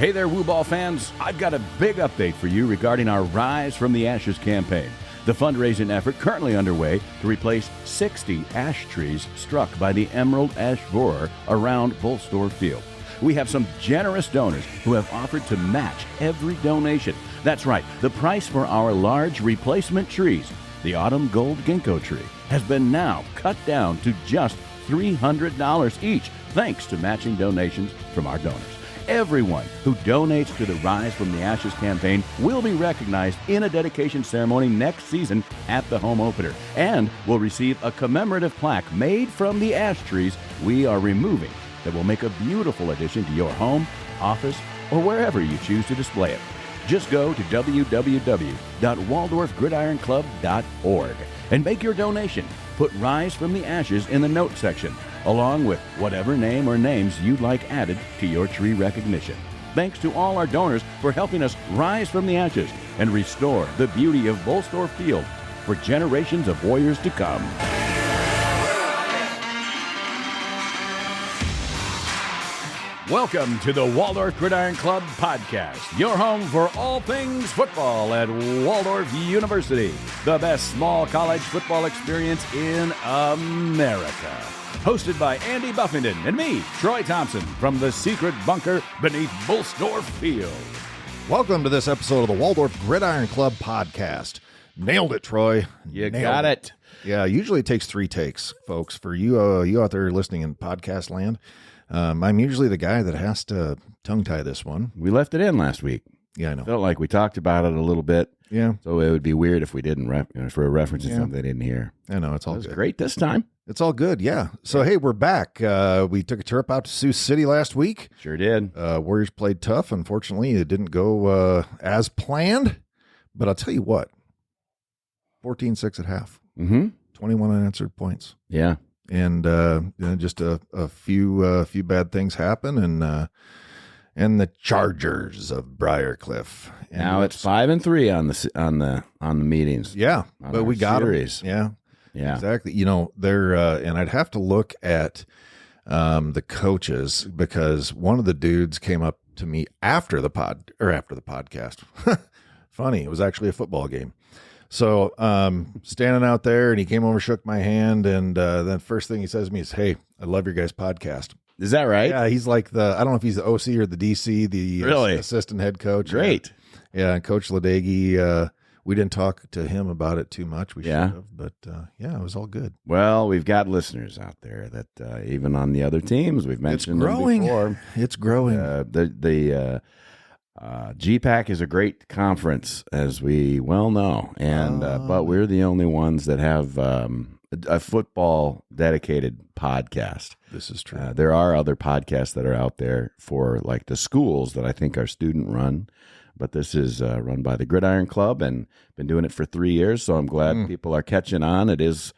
Hey there, Woo Ball fans. I've got a big update for you regarding our Rise from the Ashes campaign. The fundraising effort currently underway to replace 60 ash trees struck by the emerald ash borer around Waldorf Field. We have some generous donors who have offered to match every donation. That's right, the price for our large replacement trees, the autumn gold ginkgo tree, has been now cut down to just $300 each, thanks to matching donations from our donors. Everyone who donates to the Rise from the Ashes campaign will be recognized in a dedication ceremony next season at the home opener and will receive a commemorative plaque made from the ash trees we are removing that will make a beautiful addition to your home, office, or wherever you choose to display it. Just go to www.waldorfgridironclub.org and make your donation. Put Rise from the Ashes in the note section, along with whatever name or names you'd like added to your tree recognition. Thanks to all our donors for helping us rise from the ashes and restore the beauty of Waldorf Field for generations of Warriors to come. Welcome to the Waldorf Gridiron Club podcast, your home for all things football at Waldorf University, the best small college football experience in America. Hosted by Andy Buffington and me, Troy Thompson, from the secret bunker beneath Waldorf Field. Welcome to this episode of the Waldorf Gridiron Club podcast. Nailed it, Troy. You got it. Yeah, usually it takes 3 takes, folks. For you out there listening in podcast land, I'm usually the guy that has to tongue-tie this one. We left it in last week. Yeah, I know. Felt like we talked about it a little bit. Yeah. So it would be weird if we didn't, for a reference to something they didn't hear. I know, it's all good. It was good. Great this time. It's all good, yeah. So, hey, we're back. We took a trip out to Sioux City last week. Sure did. Warriors played tough. Unfortunately, it didn't go as planned. But I'll tell you what, 14-6 at half. 21 unanswered points. Yeah. And just a few bad things happen, and the Chargers of Briarcliff. And now it's 5-3 on the meetings. Yeah, but we got series. Them. Yeah, exactly. You know, they're and I'd have to look at the coaches, because one of the dudes came up to me after the podcast. Funny, it was actually a football game. So standing out there, and he came over, shook my hand, and then first thing he says to me is, "Hey, I love your guys' podcast." Is that right? Yeah, he's like I don't know if he's the OC or the DC, the assistant head coach. Great. Yeah, and Coach Ladegi, we didn't talk to him about it too much. We should have, but yeah, it was all good. Well, we've got listeners out there that even on the other teams, we've mentioned them before. It's growing. The GPAC is a great conference, as we well know, and but we're the only ones that have a football dedicated podcast. This is true. There are other podcasts that are out there for like the schools that I think are student run, but this is run by the Gridiron Club and been doing it for 3 years. So I'm glad people are catching on. It is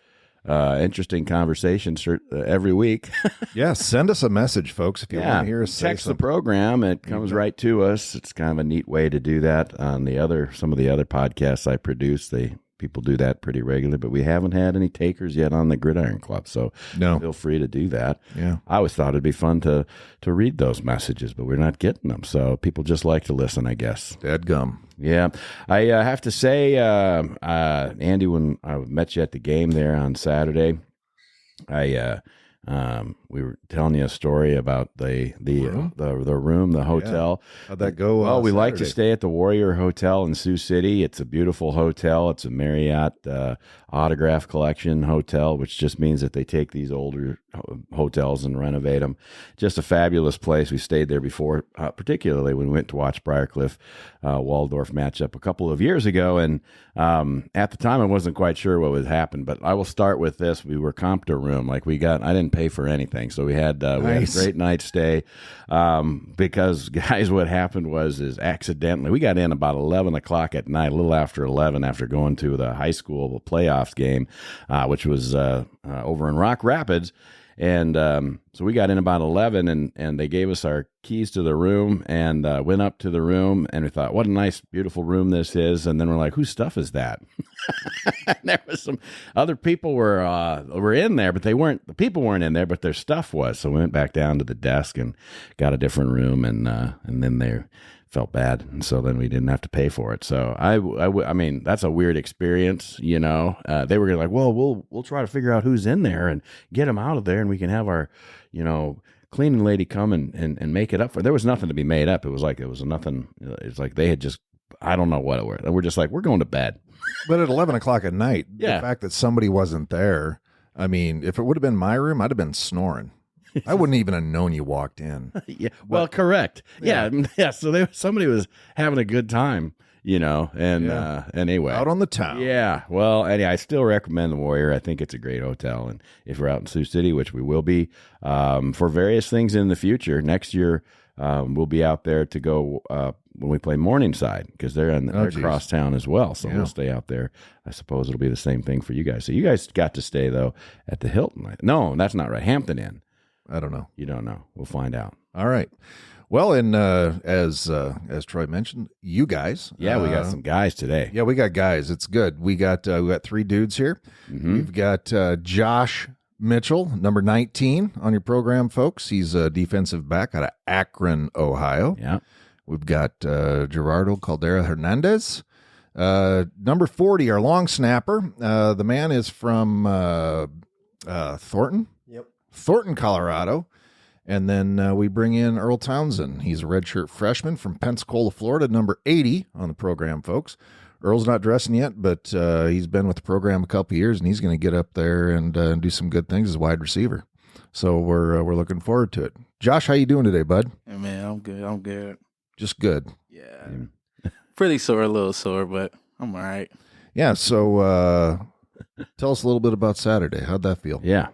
interesting conversation every week. Yeah, send us a message, folks, if you want to hear us text say something. the program. It comes right to us. It's kind of a neat way to do that. On some of the other podcasts I produce, people do that pretty regularly, but we haven't had any takers yet on the Gridiron Club, so feel free to do that. Yeah, I always thought it'd be fun to read those messages, but we're not getting them, so people just like to listen, I guess. Dadgum. Yeah, I have to say, Andy, when I met you at the game there on Saturday, we were telling you a story about the room, the hotel. Yeah. How'd that go? Well, we Saturday? like to stay at the Warrior Hotel in Sioux City. It's a beautiful hotel. It's a Marriott autograph collection hotel, which just means that they take these older hotels and renovate them. Just a fabulous place. We stayed there before, particularly when we went to watch Briarcliff Waldorf matchup a couple of years ago. And at the time, I wasn't quite sure what would happen. But I will start with this: we were comped a room. I didn't pay for anything, so we had a great night stay. Because guys, what happened is accidentally we got in about 11 o'clock at night, a little after 11, after going to the high school playoffs game, which was over in Rock Rapids. And so we got in about 11, and they gave us our keys to the room, and went up to the room, and we thought, what a nice, beautiful room this is. And then we're like, whose stuff is that? And there was some other people were in there, but the people weren't in there, but their stuff was. So we went back down to the desk and got a different room, and then they felt bad, and so then we didn't have to pay for it. So I mean, that's a weird experience, you know. They were like, well, we'll try to figure out who's in there and get them out of there, and we can have our, you know, cleaning lady come and make it up for. There was nothing to be made up. It was nothing. It's like they had just, I don't know what it was. And we're just like, we're going to bed. But at 11 o'clock at night, Yeah. the fact that somebody wasn't there, I mean, if it would have been my room, I'd have been snoring. I wouldn't even have known you walked in. Yeah. Well, correct. Yeah. So somebody was having a good time, you know, and anyway. Out on the town. Yeah. Well, anyway, I still recommend the Warrior. I think it's a great hotel. And if we're out in Sioux City, which we will be, for various things in the future, next year, we'll be out there to go when we play Morningside, because they're across town as well. So we'll stay out there. I suppose it'll be the same thing for you guys. So you guys got to stay, though, at the Hilton. No, that's not right. Hampton Inn. I don't know. You don't know. We'll find out. All right. Well, and as Troy mentioned, you guys. Yeah, we got some guys today. Yeah, we got guys. It's good. We got three dudes here. Mm-hmm. We've got Josh Mitchell, number 19 on your program, folks. He's a defensive back out of Akron, Ohio. Yeah. We've got Gerardo Caldera-Hernandez, number 40, our long snapper. The man is from Thornton. Yep. Thornton, Colorado. And then we bring in Earl Townsend. He's a redshirt freshman from Pensacola, Florida, number 80 on the program, folks. Earl's not dressing yet, but he's been with the program a couple of years, and he's going to get up there and do some good things as wide receiver. So we're looking forward to it. Josh, how you doing today, bud? Hey, man, I'm good. I'm good. Just good. Yeah. Pretty sore, a little sore, but I'm all right. Yeah, so tell us a little bit about Saturday. How'd that feel? Yeah.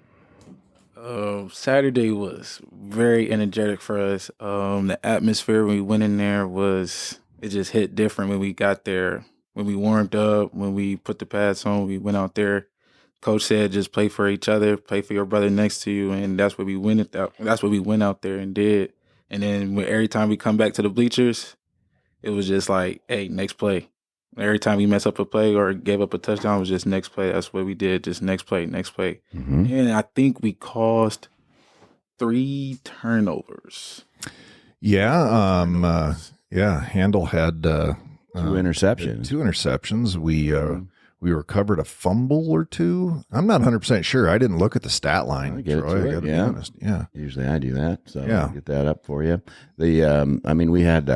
Saturday was very energetic for us. The atmosphere when we went in there it just hit different when we got there. When we warmed up, when we put the pads on, we went out there. Coach said, just play for each other, play for your brother next to you, and that's what we went out there and did. And then every time we come back to the bleachers, it was just like, hey, next play. Every time we mess up a play or gave up a touchdown, it was just next play. That's what we did, just next play, next play. Mm-hmm. And I think we caused 3 turnovers. Yeah, Handel had 2 interceptions. 2 interceptions. We recovered a fumble or 2. I'm not 100% sure. I didn't look at the stat line. I'll get Troy, it to I it, gotta be yeah. honest. Yeah. Usually I do that, so Yeah. I'll get that up for you. We had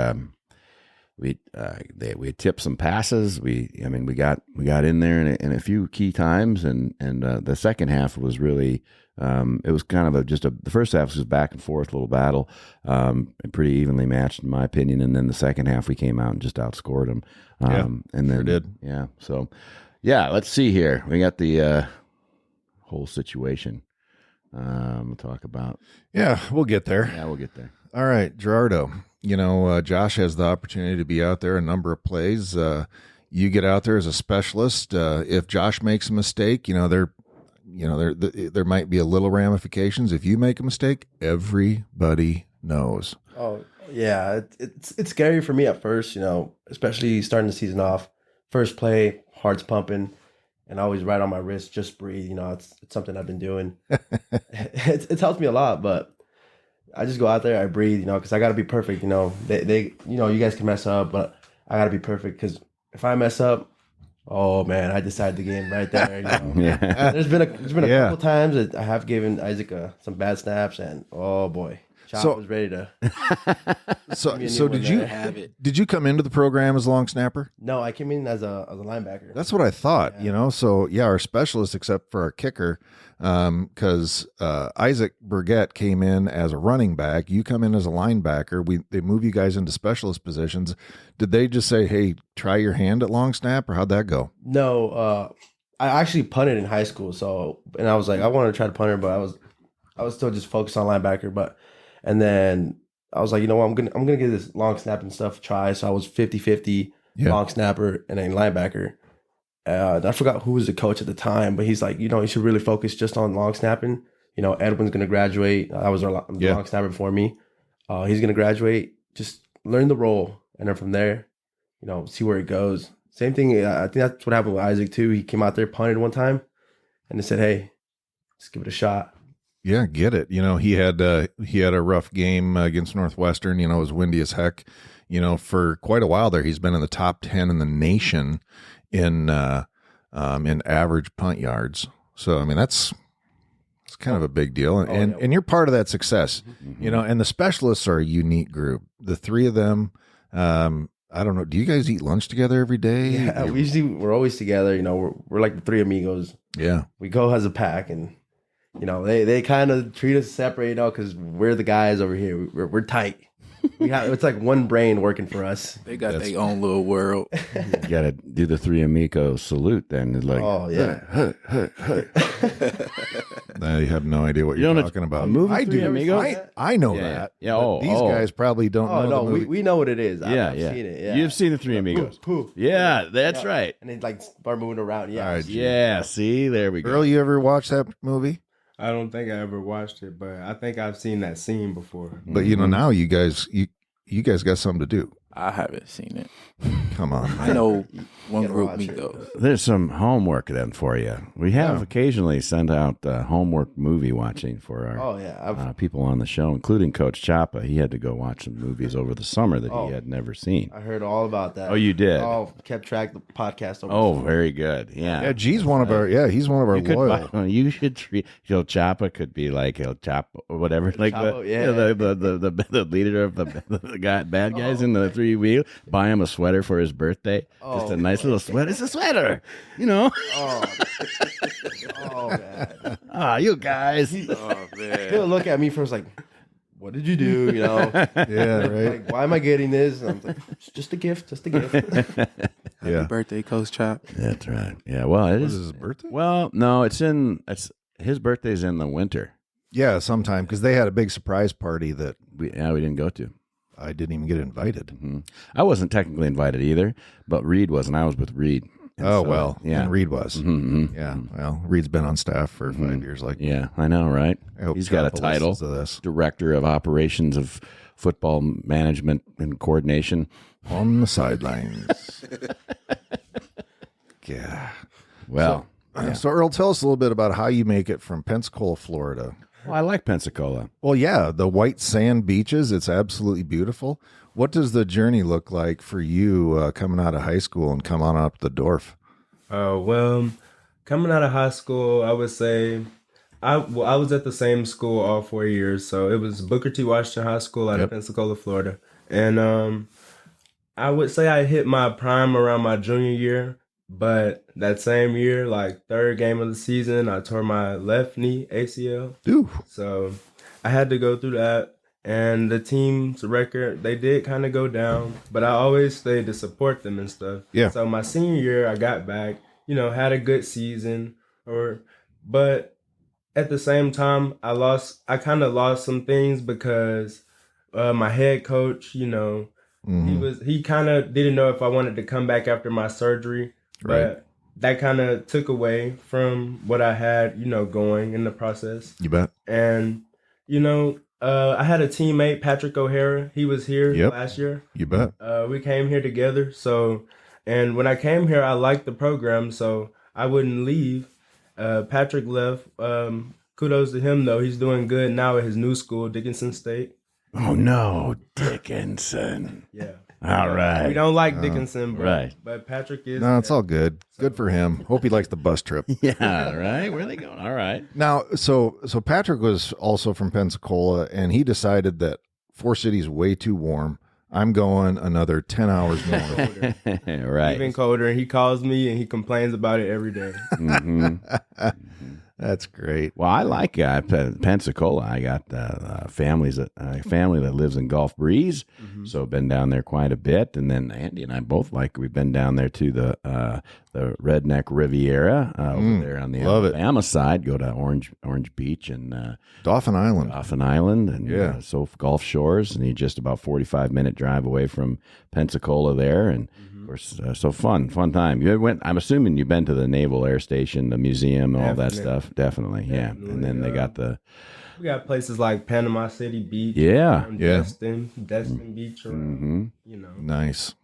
we had tipped some passes. We got in there in a few key times, and the second half was really it was kind of the first half was back and forth little battle, pretty evenly matched in my opinion, and then the second half we came out and just outscored them. And then sure did. Yeah, so yeah, let's see here. We got the whole situation. We'll talk about. Yeah, we'll get there. Yeah, we'll get there. All right, Gerardo. Josh has the opportunity to be out there a number of plays. You get out there as a specialist. If Josh makes a mistake, there might be a little ramifications. If you make a mistake, everybody knows. Oh yeah, it's scary for me at first, especially starting the season off. First play, heart's pumping, and I always write on my wrist, just breathe. It's something I've been doing. It's helped me a lot, but I just go out there, I breathe, because I got to be perfect. They you guys can mess up, but I got to be perfect, because if I mess up, oh man, I decided the game right there. Yeah. There's been a couple times that I have given Isaac some bad snaps, and oh boy, Chop was ready to. So did you come into the program as a long snapper? No, I came in as a linebacker. That's what I thought. So yeah, our specialist, except for our kicker, because Isaac Burgett came in as a running back. You come in as a linebacker. They move you guys into specialist positions. Did they just say, "Hey, try your hand at long snap," or how'd that go? No, I actually punted in high school. And I was like, I wanted to try to punter, but I was still just focused on linebacker. And then I was like, you know what, I'm gonna give this long snapping stuff a try. So I was 50-50 long snapper and then linebacker. I forgot who was the coach at the time, but he's like, you should really focus just on long snapping. You know, Edwin's going to graduate. That was the long snapper before me. He's going to graduate. Just learn the role. And then from there, you know, see where it goes. Same thing. I think that's what happened with Isaac too. He came out there, punted one time, and they said, "Hey, let's give it a shot." Yeah, get it. You know, he had a rough game against Northwestern. You know, it was windy as heck. You know, for quite a while there, he's been in the top 10 in the nation in average punt yards. So, I mean, it's kind of a big deal, and you're part of that success. You know, and the specialists are a unique group. The three of them. I don't know. Do you guys eat lunch together every day? Yeah, we're always together. You know, we're like the three amigos. Yeah, we go as a pack, and you know they kind of treat us separate, you know, because we're the guys over here. We're tight. It's like one brain working for us. They got their own little world. You got to do the three amigos salute then. It's like, oh yeah. I have no idea what you're talking about. I do. Amigos? I know that. Yeah. These guys probably don't know. No, the movie. we know what it is. I've seen it. Yeah. You've seen the three amigos. Poof. Yeah, that's right. And they like start moving around. Yeah. All right, Yeah. See, there we go. Earl, you ever watched that movie? I don't think I ever watched it, but I think I've seen that scene before. But you know, now you guys got something to do. I haven't seen it. Come on. I know one Gotta group watch me it. goes. There's some homework then for you. We have occasionally sent out homework movie watching for our Oh yeah. people on the show, including Coach Chapa. He had to go watch some movies over the summer that he had never seen. I heard all about that. Oh, you did? Oh, kept track of the podcast. Over Oh, the summer. very good. Yeah. Yeah, G's one of our. Yeah, he's one of our You could loyal. you should treat Chapa could be like El Chapo or whatever, like Chapo, the leader of the bad guys in the three wheel. Buy him a sweater for his birthday. Just a nice little sweater. It's a sweater, you know. Oh man. You guys. Oh man. He'll look at me first like, "What did you do?" You know. Yeah, right. Like, why am I getting this? And I'm like, "It's just a gift. Just a gift." Yeah. Happy birthday, Coach Chop. That's right. Yeah. Well, it Is is. his birthday? Well, no, it's his birthday's in the winter. Yeah, sometime because they had a big surprise party that We didn't go to. I didn't even get invited. Mm-hmm. I wasn't technically invited either, but Reed was, and I was with Reed. And Oh so, well, yeah. and Reed was. Mm-hmm. Yeah, well, Reed's been on staff for 5 years. Like, Yeah, I know, right? I hope He's got a Chapa title, listens to this. Director of Operations of Football Management and Coordination. On the sidelines. Yeah. Well, So Earl, tell us a little bit about how you make it from Pensacola, Florida. I like Pensacola. Well, yeah, the white sand beaches, it's absolutely beautiful. What does the journey look like for you coming out of high school and come on up the Dorf? Well, coming out of high school, I would say I was at the same school all 4 years. So it was Booker T. Washington High School out of Pensacola, Florida. And I would say I hit my prime around my junior year. But that same year, like third game of the season, I tore my left knee ACL. Ooh. So I had to go through that. And the team's record, they did kind of go down, but I always stayed to support them and stuff. Yeah. So my senior year, I got back, had a good season. But at the same time, I kind of lost some things because my head coach, he kind of didn't know if I wanted to come back after my surgery. But Right. that kind of took away from what I had, going in the process. You bet. And, I had a teammate, Patrick O'Hara. He was here last year. You bet. We came here together. So, and when I came here, I liked the program, so I wouldn't leave. Patrick left. Kudos to him, though. He's doing good now at his new school, Dickinson State. Oh, no, Dickinson. Yeah. All right. We don't like Dickinson, right. But Patrick is. No, it's all good. Good for him. Hope he likes the bus trip. Yeah, right. Where are they going? All right. Now, so Patrick was also from Pensacola, and he decided that Forest City's way too warm. I'm going another 10 hours more. Right. Even colder. And he calls me and he complains about it every day. That's great. Well, I like Pensacola. I got a family that lives in Gulf Breeze, so been down there quite a bit. And then Andy and I both we've been down there to the redneck Riviera over there on the love it. Alabama side. Go to Orange Beach and Dauphin Island. and so Gulf Shores, and he's just about 45-minute drive away from Pensacola there, and of course, so fun time. You went? I'm assuming you've been to the Naval Air Station, the museum, all that stuff. Definitely, yeah. And then they got we got places like Panama City Beach, Destin Beach, around, Nice.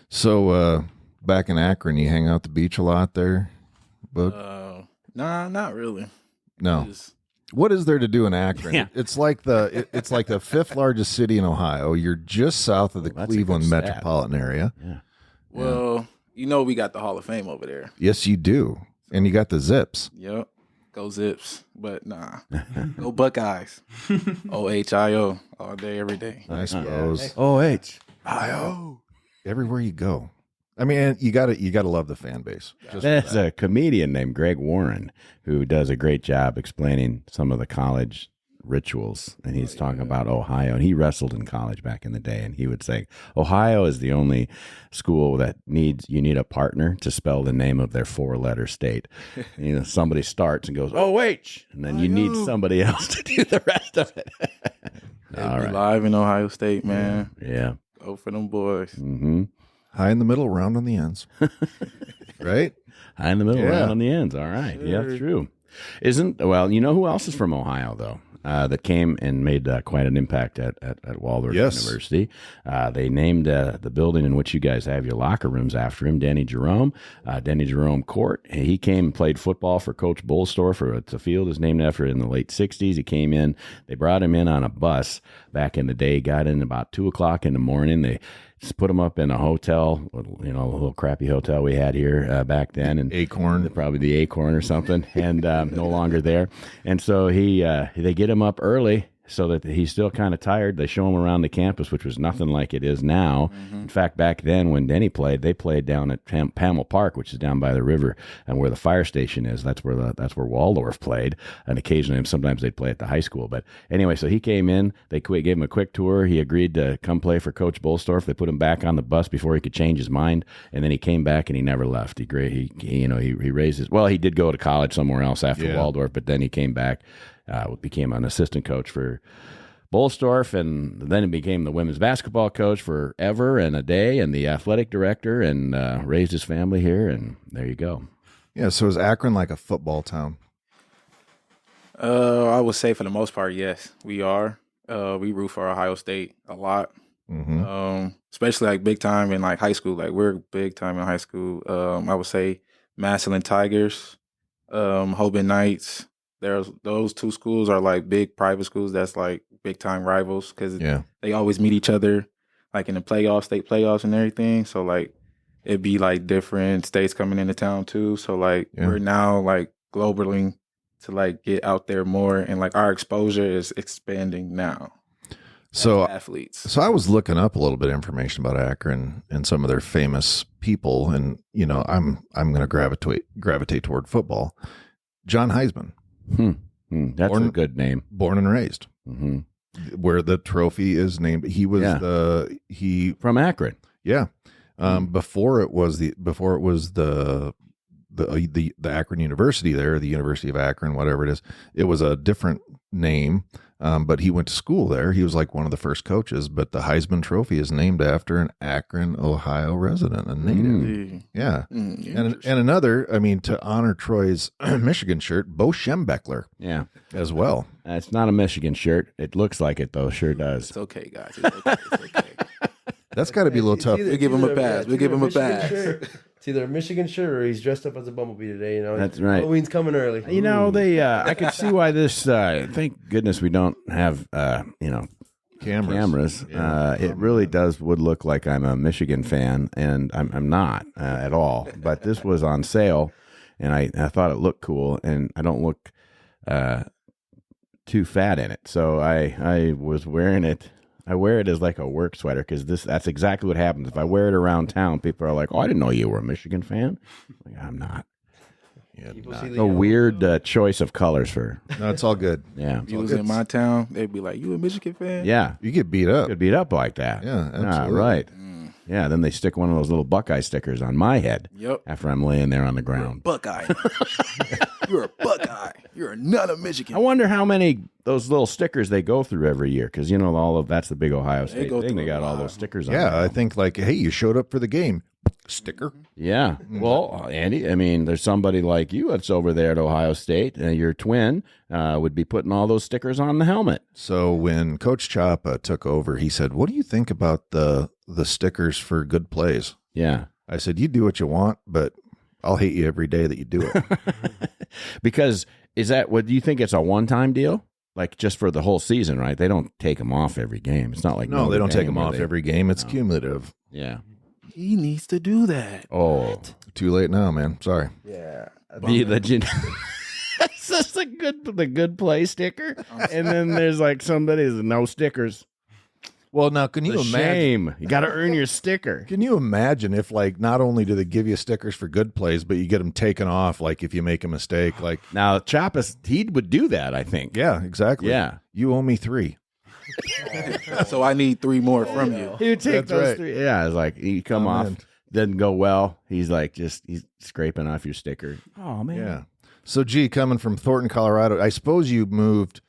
So back in Akron, you hang out the beach a lot there, but Nah, not really. no. What is there to do in Akron? Yeah. It's like the fifth largest city in Ohio. You're just south of the that's a Cleveland good stat. metropolitan area. Yeah. Well, we got the Hall of Fame over there. Yes, you do. And you got the Zips. Yep. Go Zips. But nah. Go Buckeyes. OHIO. All day, every day. I suppose. OHIO. Everywhere you go. I mean, you gotta love the fan base. There's a comedian named Greg Warren who does a great job explaining some of the college rituals, and he's talking about Ohio, and he wrestled in college back in the day, and he would say Ohio is the only school that you need a partner to spell the name of their 4-letter state. Somebody starts and goes OH, and then you need somebody else to do the rest of it. All right. Live in Ohio State, man. Yeah. Go for them boys. Mm-hmm. High in the middle, round on the ends. Right? High in the middle, Yeah. round on the ends. All right. Yeah, true. Well, you know who else is from Ohio, though, that came and made quite an impact at Waldorf University? They named the building in which you guys have your locker rooms after him, Denny Jerome Court. He came and played football for Coach Bolstorff. The field is named after in the late 60s. He came in. They brought him in on a bus back in the day, got in about 2 o'clock in the morning. They just put him up in a hotel, a little crappy hotel we had here back then, and Acorn, probably the Acorn or something, and no longer there. And so they get him up early so that he's still kind of tired. They show him around the campus, which was nothing like it is now. Mm-hmm. In fact, back then when Denny played, they played down at Pamel Park, which is down by the river and where the fire station is. That's where Waldorf played, and occasionally, sometimes they'd play at the high school. But anyway, so he came in. They gave him a quick tour. He agreed to come play for Coach Bolstorff. They put him back on the bus before he could change his mind, and then he came back and he never left. He raised his. Well, he did go to college somewhere else after Waldorf, but then he came back. Became an assistant coach for Bolstorff, and then he became the women's basketball coach forever and a day, and the athletic director, and raised his family here, and there you go. Yeah, so is Akron like a football town? I would say for the most part, yes, we are. We root for Ohio State a lot, especially like big time in like high school. Like we're big time in high school. I would say Massillon Tigers, Hoban Knights. Those two schools are like big private schools that's like big time rivals because they always meet each other like in the playoffs, state playoffs and everything. So like it'd be like different states coming into town too. So like we're now like globally to like get out there more, and like our exposure is expanding now. So athletes. So I was looking up a little bit of information about Akron and some of their famous people, and I'm going to gravitate toward football. John Heisman. That's a good name. Born and raised, where the trophy is named. He was from Akron. Yeah. Before it was the Akron University there, the University of Akron, whatever it is. It was a different name, but he went to school there. He was like one of the first coaches. But the Heisman Trophy is named after an Akron, Ohio resident, a native. Yeah, and another. I mean, to honor Troy's Michigan shirt, Bo Schembechler. Yeah, as well. It's not a Michigan shirt. It looks like it though. Sure does. It's okay, guys. It's okay. That's got to be a little tough. We give him a pass. We give him a pass. It's either a Michigan shirt or he's dressed up as a bumblebee today. That's right. Halloween's coming early. They. I could see why this. Thank goodness we don't have. Cameras. It really would look like I'm a Michigan fan, and I'm not at all. But this was on sale, and I thought it looked cool, and I don't look too fat in it, so I was wearing it. I wear it as like a work sweater because that's exactly what happens. If I wear it around town, people are like, "Oh, I didn't know you were a Michigan fan." Like, I'm not. A weird choice of colors for. No, it's all good. Yeah. If you was in my town, they'd be like, "You a Michigan fan?" Yeah. You get beat up. Could beat up like that. Yeah, absolutely. Right. Yeah, then they stick one of those little Buckeye stickers on my head. Yep. After I'm laying there on the ground. Buckeye. You're a Buckeye. You're not a Michigan. I wonder how many those little stickers they go through every year, because that's the big Ohio State thing. They got all those stickers on. Yeah, I think like, hey, you showed up for the game. Sticker. Yeah. Well, Andy, I mean, there's somebody like you that's over there at Ohio State. Your twin would be putting all those stickers on the helmet. So when Coach Chop took over, he said, "What do you think about the stickers for good plays?" Yeah. I said, "You do what you want, but I'll hate you every day that you do it." Because what do you think? It's a one-time deal? Like just for the whole season, right? They don't take them off every game. It's not like No, they don't take them where off every game. It's cumulative. Yeah. He needs to do that. Oh, Too late now, man. Sorry. Yeah. It's just the good play sticker, and then there's like somebody's no stickers. Well, now can you It's a imagine? shame. You got to earn your sticker. Can you imagine if, like, not only do they give you stickers for good plays, but you get them taken off, like if you make a mistake, like Now, Chappis, he would do that, I think. yeah, exactly. Yeah. You owe me 3. So I need 3 more from you. He would take That's those right. 3. Yeah, it's like you come Oh, off, man. doesn't go well. He's like he's scraping off your sticker. Oh man. Yeah. So, coming from Thornton, Colorado, I suppose you moved.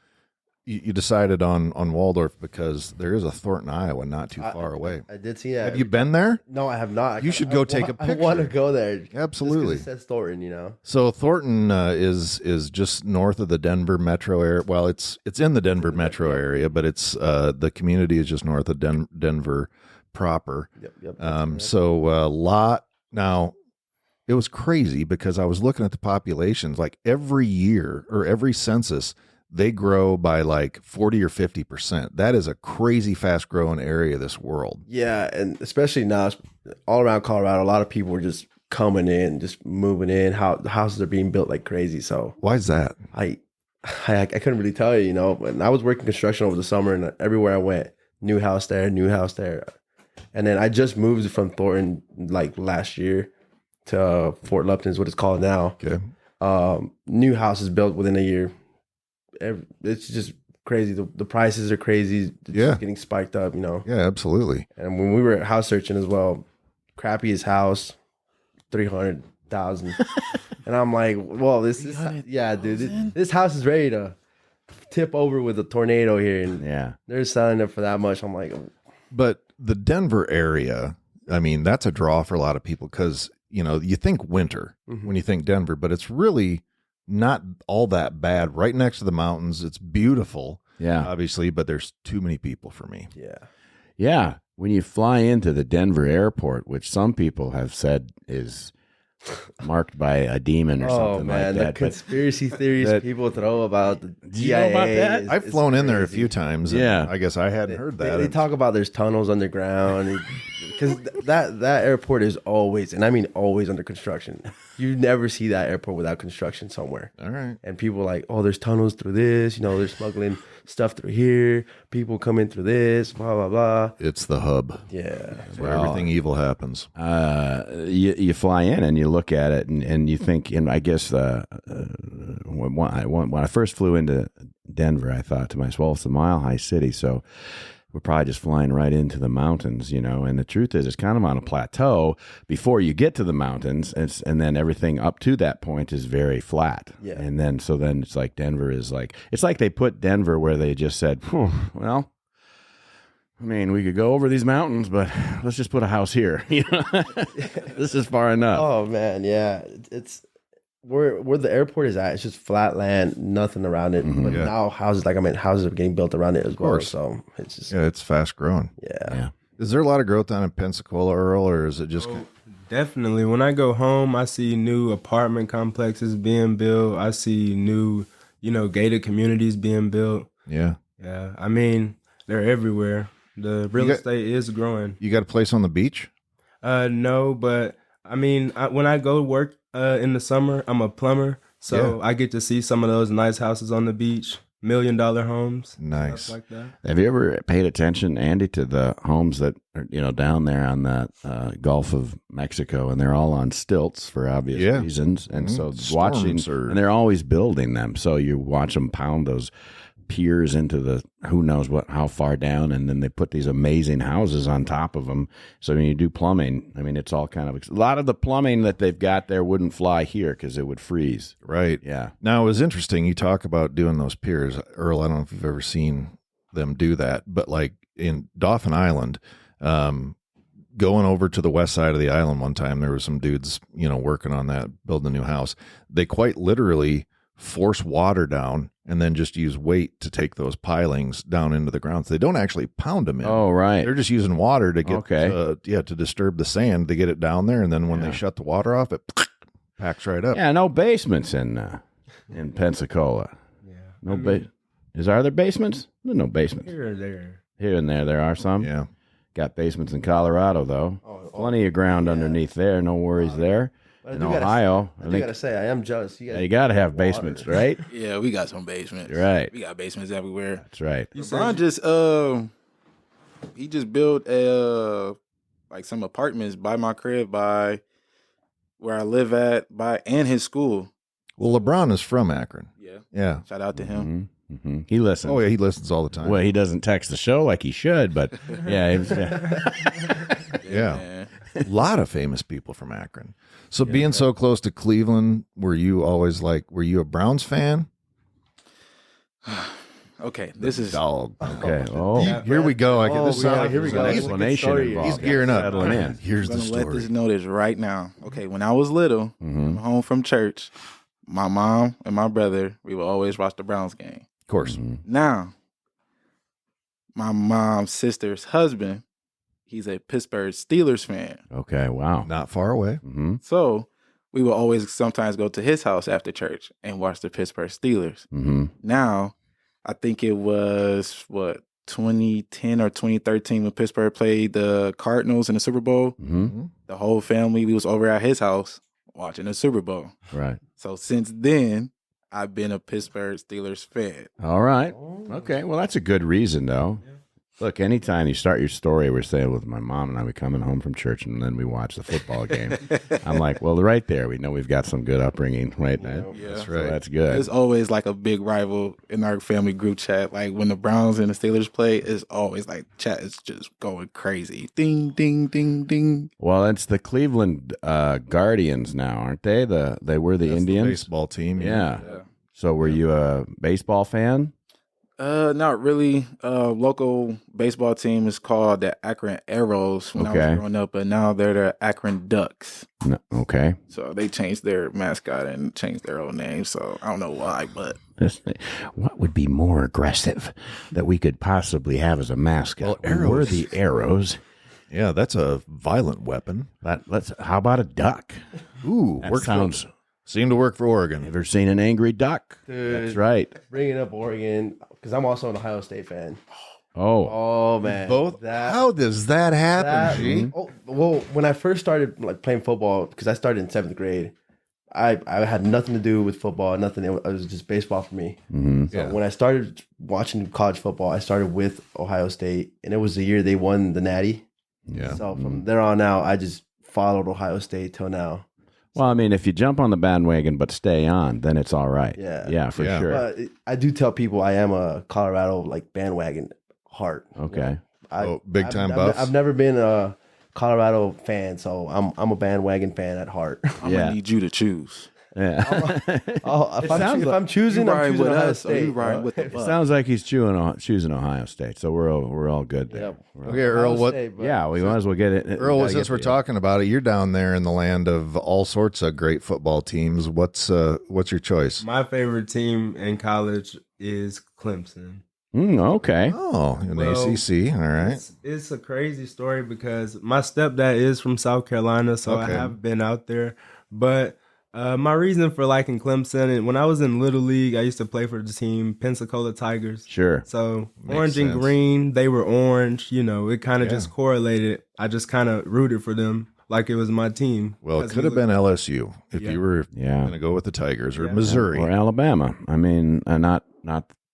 You decided on Waldorf because there is a Thornton, Iowa, not too far away. I did see that. Have you been there? No, I have not. You should go take a I want to picture. go there. Just 'cause Absolutely. it says Thornton, you know. So Thornton is just north of the Denver metro area. Well, it's in the Denver metro area, but it's the community is just north of Denver proper. Yep. So a lot now. It was crazy because I was looking at the populations. Like every year or every census, they grow by like 40 or 50%. That is a crazy fast growing area of this world. Yeah, and especially now, all around Colorado, a lot of people are just coming in, just moving in. How the houses are being built like crazy. So Why is that? I couldn't really tell you, you know. But I was working construction over the summer, and everywhere I went, new house there, and then I just moved from Thornton like last year to Fort Lupton is what it's called now. Okay. New houses built within a year. It's just crazy. The prices are crazy. It's just getting spiked up, you know. Yeah, absolutely. And when we were house searching as well, crappiest house, 300,000. And I'm like, well, this house is ready to tip over with a tornado here, and Yeah. they're selling it for that much. I'm like, But the Denver area, I mean, that's a draw for a lot of people because, you know, you think winter when you think Denver, but it's really not all that bad. Right next to the mountains. It's beautiful, Yeah. obviously, but there's too many people for me. yeah. Yeah. When you fly into the Denver airport, which some people have said is marked by a demon or Oh something man, like the that. But conspiracy theories that- people throw about the Do you know about DIA that? is- I've is flown in there a crazy. few times. And Yeah. I guess I hadn't heard that. They talk about there's tunnels underground because that airport is always, and I mean always, under construction. You never see that airport without construction somewhere. All right. And people are like, oh, there's tunnels through this. You know, they're smuggling stuff through here. People come in through this. Blah blah blah. It's the hub Yeah. where everything evil happens. you fly in and you look at it and you think, and I guess when I first flew into Denver, I thought to myself, well, it's a mile high city, so we're probably just flying right into the mountains, you know. And the truth is, it's kind of on a plateau before you get to the mountains, and then everything up to that point is very flat. Yeah. And then it's like Denver is like, it's like they put Denver where they just said, well, I mean, we could go over these mountains, but let's just put a house here. You know, this is far enough. Oh man, yeah. It's where the airport is at. It's just flat land, nothing around it. But Yeah. now houses are getting built around it as well. course. So it's just Yeah, it's fast growing. Yeah. Is there a lot of growth down in Pensacola, Earl, or is it just Definitely. When I go home, I see new apartment complexes being built. I see new, gated communities being built. yeah? Yeah, I mean, they're everywhere. The real estate is growing. You got a place on the beach? No, but I mean, when I go to work in the summer, I'm a plumber, so I get to see some of those nice houses on the beach, $1 million homes, Nice. stuff like that. Have you ever paid attention, Andy, to the homes that are, down there on the Gulf of Mexico, and they're all on stilts for obvious Yeah. reasons, and so Storms watching, or- and they're always building them, so you watch them pound those piers into the who knows what, how far down, and then they put these amazing houses on top of them. So when you do plumbing, I mean, it's all kind of a lot of the plumbing that they've got there wouldn't fly here because it would freeze. Right. Yeah. Now, it was interesting. You talk about doing those piers. Earl, I don't know if you've ever seen them do that, but like in Dauphin Island, going over to the west side of the island one time, there were some dudes, working on that, building a new house. They quite literally force water down and then just use weight to take those pilings down into the ground. So they don't actually pound them in. Oh, right. They're just using water to get, Okay. to disturb the sand, to get it down there. And then when they shut the water off, it packs right up. Yeah, no basements in Pensacola. Yeah. Are there basements? There's no basements. Here or there. Here and there are some. Yeah. Got basements in Colorado, though. Plenty of ground underneath there. No worries there. In Ohio, I gotta say, I am jealous. you got to have basements, right? Yeah, we got some basements. Right. We got basements everywhere. That's right. LeBron he just built like some apartments by my crib, by where I live at, and his school. Well, LeBron is from Akron. Yeah. Yeah. Shout out to him. Mm-hmm. He listens. Oh, yeah. He listens all the time. Well, he doesn't text the show like he should, but yeah. Yeah. Man. A lot of famous people from Akron. So being so close to Cleveland, were you a Browns fan? Okay, this is Dog. Okay. Oh, Here we go. Here we go. An He's explanation involved. He's gearing up. Settling in. Here's I'm the gonna let story. this notice right now. Okay, when I was little, I'm home from church. My mom and my brother, we would always watch the Browns game. Of course. Now, my mom's sister's husband, he's a Pittsburgh Steelers fan. Okay. Wow. Not far away. Mm-hmm. So we would always sometimes go to his house after church and watch the Pittsburgh Steelers. Mm-hmm. Now, I think it was 2010 or 2013 when Pittsburgh played the Cardinals in the Super Bowl. Mm-hmm. The whole family, we was over at his house watching the Super Bowl. Right. So since then, I've been a Pittsburgh Steelers fan. All right. Okay. Well, that's a good reason, though. Yeah. Look, anytime you start your story, we're saying with my mom and I, we coming home from church and then we watch the football game. I'm like, well, right there, we know we've got some good upbringing, right? Yeah. That's So right. that's good. There's always like a big rival in our family group chat. Like when the Browns and the Steelers play, it's always like chat is just going crazy. Ding, ding, ding, ding. Well, it's the Cleveland Guardians now, aren't they? They were the That's Indians. the baseball team. Yeah. So were you a baseball fan? Not really. Local baseball team is called the Akron Arrows when I was growing up, but now they're the Akron Ducks. No. Okay. So they changed their mascot and changed their own name. So I don't know why, but What would be more aggressive that we could possibly have as a mascot? Well, We're arrows. the arrows. Yeah, that's a violent weapon. How about a duck? Ooh, That sounds. Seemed to work for Oregon. Ever seen an angry duck? Dude. That's right. Bringing up Oregon, because I'm also an Ohio State fan. Oh. Oh man, Both? How does that happen, G? Oh, well, when I first started like playing football, because I started in 7th grade, I had nothing to do with football, nothing. It was just baseball for me. Mm-hmm. So when I started watching college football, I started with Ohio State, and it was the year they won the Natty. Yeah. So from there on out, I just followed Ohio State till now. Well, I mean, if you jump on the bandwagon but stay on, then it's all right. Yeah. For Yeah. sure. But I do tell people I am a Colorado like bandwagon heart. Okay. Big time buffs? I've never been a Colorado fan, so I'm a bandwagon fan at heart. I'm Yeah. gonna need you to choose. Yeah. If sounds I'm choosing, You I'm riding choosing with Ohio us or you State. riding with the It Bucks? sounds like he's choosing Ohio State, so we're all good there. Okay, Earl, what? Yeah, we might as well get it. Earl, since we're talking about it, you're down there in the land of all sorts of great football teams. What's your choice? My favorite team in college is Clemson. Okay. Oh, in the Well, ACC. All right. It's a crazy story because my stepdad is from South Carolina, so I Okay. have been out there. But my reason for liking Clemson, and when I was in Little League, I used to play for the team Pensacola Tigers. Sure. So Makes orange and sense. green, they were orange. You know, it kind of Yeah. just correlated. I just kind of rooted for them like it was my team. Well, it Because could have been LSU if Yeah. you were Yeah. going to go with the Tigers or Yeah. Missouri. Or Alabama. I mean, not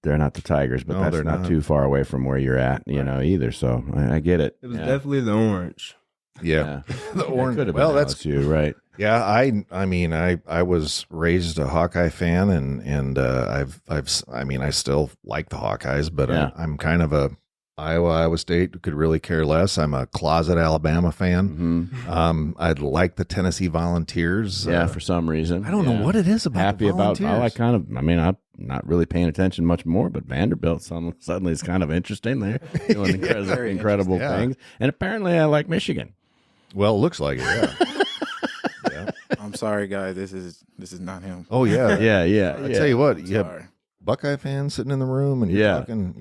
they're not the Tigers, but No, that's they're not not. too far away from where you're at, either. So I get it. It was Yeah. definitely the orange. Yeah. The It orange. could have Well, been that's LSU, right? Yeah, I mean, I was raised a Hawkeye fan, and I mean, I still like the Hawkeyes, but Yeah. I'm kind of a Iowa State, could really care less. I'm a closet Alabama fan. I'd like the Tennessee Volunteers. Yeah, for some reason. I don't know what it is about Happy the about. Volunteers. I mean, I'm not really paying attention much more, but Vanderbilt suddenly is kind of interesting. They're doing incredible Yeah. things, and apparently I like Michigan. Well, it looks like it. Yeah. Yeah. I'm sorry, guys. This is not him. Oh yeah. Yeah. I tell you what, you have Sorry. Buckeye fans sitting in the room, and you're Yeah. talking.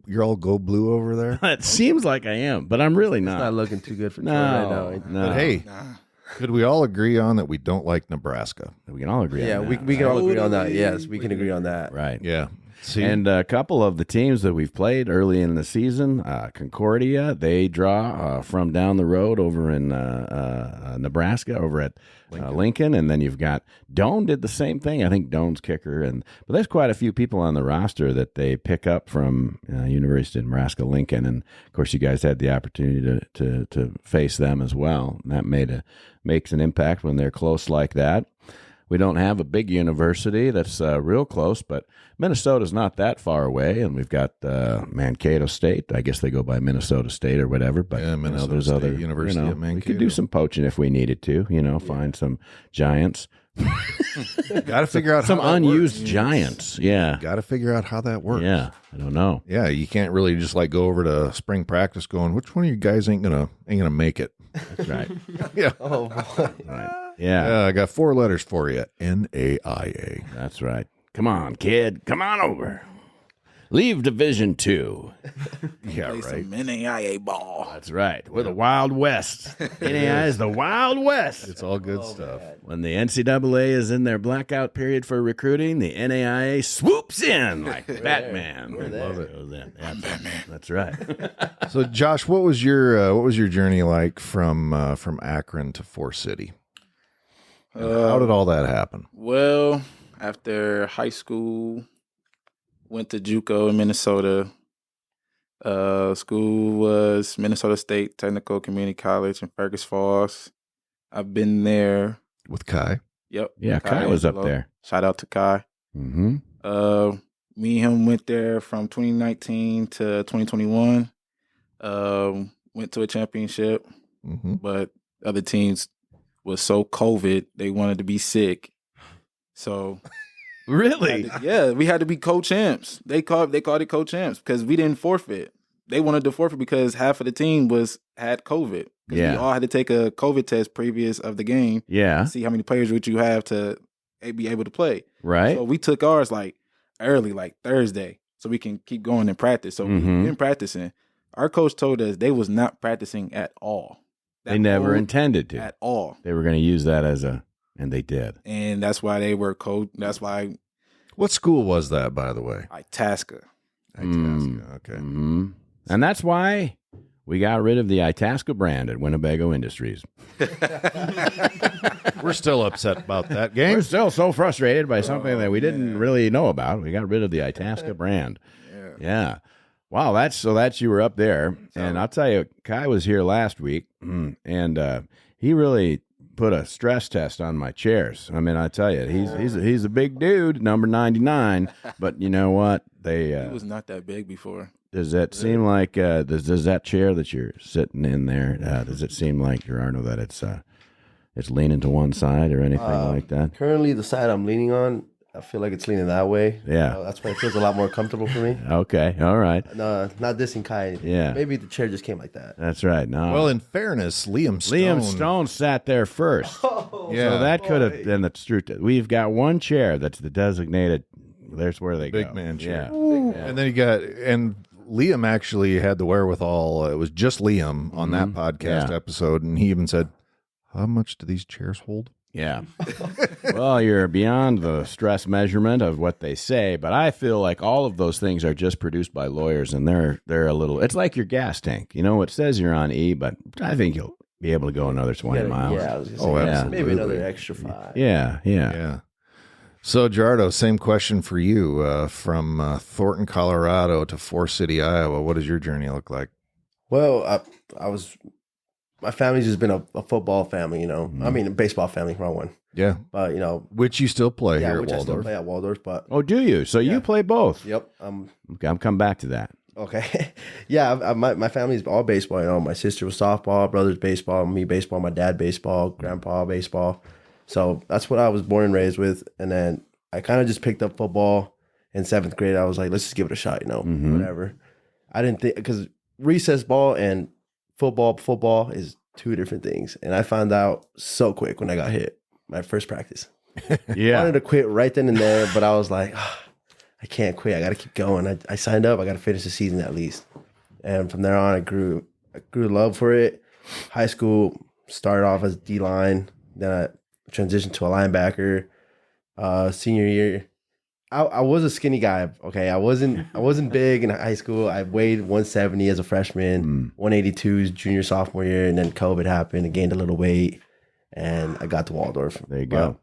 You're all go blue over there. It seems like I am, but I'm really not. Not looking too good for Troy no, right now. ain't it? no. But hey, Nah. could we all agree on that we don't like Nebraska? We can all agree. Yeah, on we that, can all agree on that. Totally Yes, we can agree on that. right. Yeah. See, And a couple of the teams that we've played early in the season, Concordia, they draw from down the road over in Nebraska, over at Lincoln. And then you've got Doane did the same thing. I think Doane's kicker. But there's quite a few people on the roster that they pick up from University of Nebraska Lincoln. And, of course, you guys had the opportunity to face them as well. And that makes an impact when they're close like that. We don't have a big university that's real close, but Minnesota's not that far away, and we've got Mankato State. I guess they go by Minnesota State or whatever, but Yeah, Minnesota there's State other University of We could Mankato. do some poaching if we needed to. Find some giants, got to figure out some how that unused works. giants. Yeah, Got to figure out how that works. yeah. I don't know. Yeah, you can't really just like go over to spring practice going, which one of you guys ain't gonna make it? That's right. Yeah. Oh boy. Right. Yeah, Yeah, I got 4 letters for you. NAIA. that's right. Come on, kid. Come on over. Leave Division 2. Yeah, Play right. some NAIA ball. That's right. We're the Wild West. NAI is the Wild West. It's all good stuff. When the NCAA is in their blackout period for recruiting, the NAIA swoops in like Batman. Love it. Yeah, Batman. That's right. So, Josh, what was your journey like from Akron to Forest City? And how did all that happen? Well, after high school, went to JUCO in Minnesota. School was Minnesota State Technical Community College in Fergus Falls. I've been there. With Kai? Yep. Yeah, Kai was up Angelo. there. Shout out to Kai. Mm-hmm. Me and him went there from 2019 to 2021. Went to a championship, Mm-hmm. but other teams was so COVID, they wanted to be sick. So Really? yeah, we had to be co-champs. They called it co-champs because we didn't forfeit. They wanted to forfeit because half of the team had COVID. 'Cause Yeah. we all had to take a COVID test previous of the game. Yeah. See how many players would you have to be able to play. Right? So we took ours like early, like Thursday, so we can keep going and practice. So Mhm. we've been practicing. Our coach told us they was not practicing at all. They never whole- intended to. at all, They were going to use that and they did. and that's why they were That's why What school was that, by the way? Itasca. Itasca. Okay. Mm-hmm. And that's why we got rid of the Itasca brand at Winnebago Industries. We're still upset about that We're game. still so frustrated by something that we didn't really know about. We got rid of the Itasca brand. Yeah. Wow, that's you were up there. And I'll tell you, Kai was here last week, and he really put a stress test on my chairs. I mean, I tell you, he's a big dude, number 99, but you know what? He was not that big before. Does that seem like does that chair that you're sitting in there? Does it seem like, Gerardo, that it's leaning to one side or anything like that? Currently, the side I'm leaning on, I feel like it's leaning that way. Yeah. That's why it feels a lot more comfortable for me. Okay, all right, No, not dissing Kai. Yeah. Maybe the chair just came like that. that's right. No, Well, in fairness, Liam Stone sat there first, Yeah. so that could have been the truth. We've got one chair that's the designated. There's where they Big go. man chair. Yeah. And then Liam actually had the wherewithal. It was just Liam on that podcast Yeah. episode, and he even said, "How much do these chairs hold?" Yeah. Well, you're beyond the stress measurement of what they say, but I feel like all of those things are just produced by lawyers, and they're a little. It's like your gas tank. You know, it says you're on E, but I think you'll be able to go another 20 miles. Yeah, I was gonna Oh, say, absolutely. maybe another extra 5. Yeah. Yeah. So, Gerardo, same question for you. From Thornton, Colorado to Forest City, Iowa. What does your journey look like? Well, I was my family's just been a football family, you know. I mean, a baseball family, wrong one. Yeah. But, you know. Which you still play Yeah, here at which I still Waldorf. play at Waldorf, but. Oh, do you? So you play both? Yep. Okay, I'm coming back to that. Okay. Yeah, my family's all baseball, you know. My sister was softball, brother's baseball, me baseball, my dad baseball, grandpa baseball. So that's what I was born and raised with. And then I kind of just picked up football in 7th grade. I was like, let's just give it a shot, you know, whatever. I didn't think, because recess ball and football is 2 different things. And I found out so quick when I got hit, my first practice. Yeah. I wanted to quit right then and there, but I was like, I can't quit. I got to keep going. I signed up. I got to finish the season at least. And from there on, I grew love for it. High school, started off as D-line. Then I transitioned to a linebacker. Senior year, I was a skinny guy. Okay, I wasn't big in high school. I weighed 170 as a freshman, 182 junior sophomore year, and then COVID happened. I gained a little weight, and I got to Waldorf. There you go.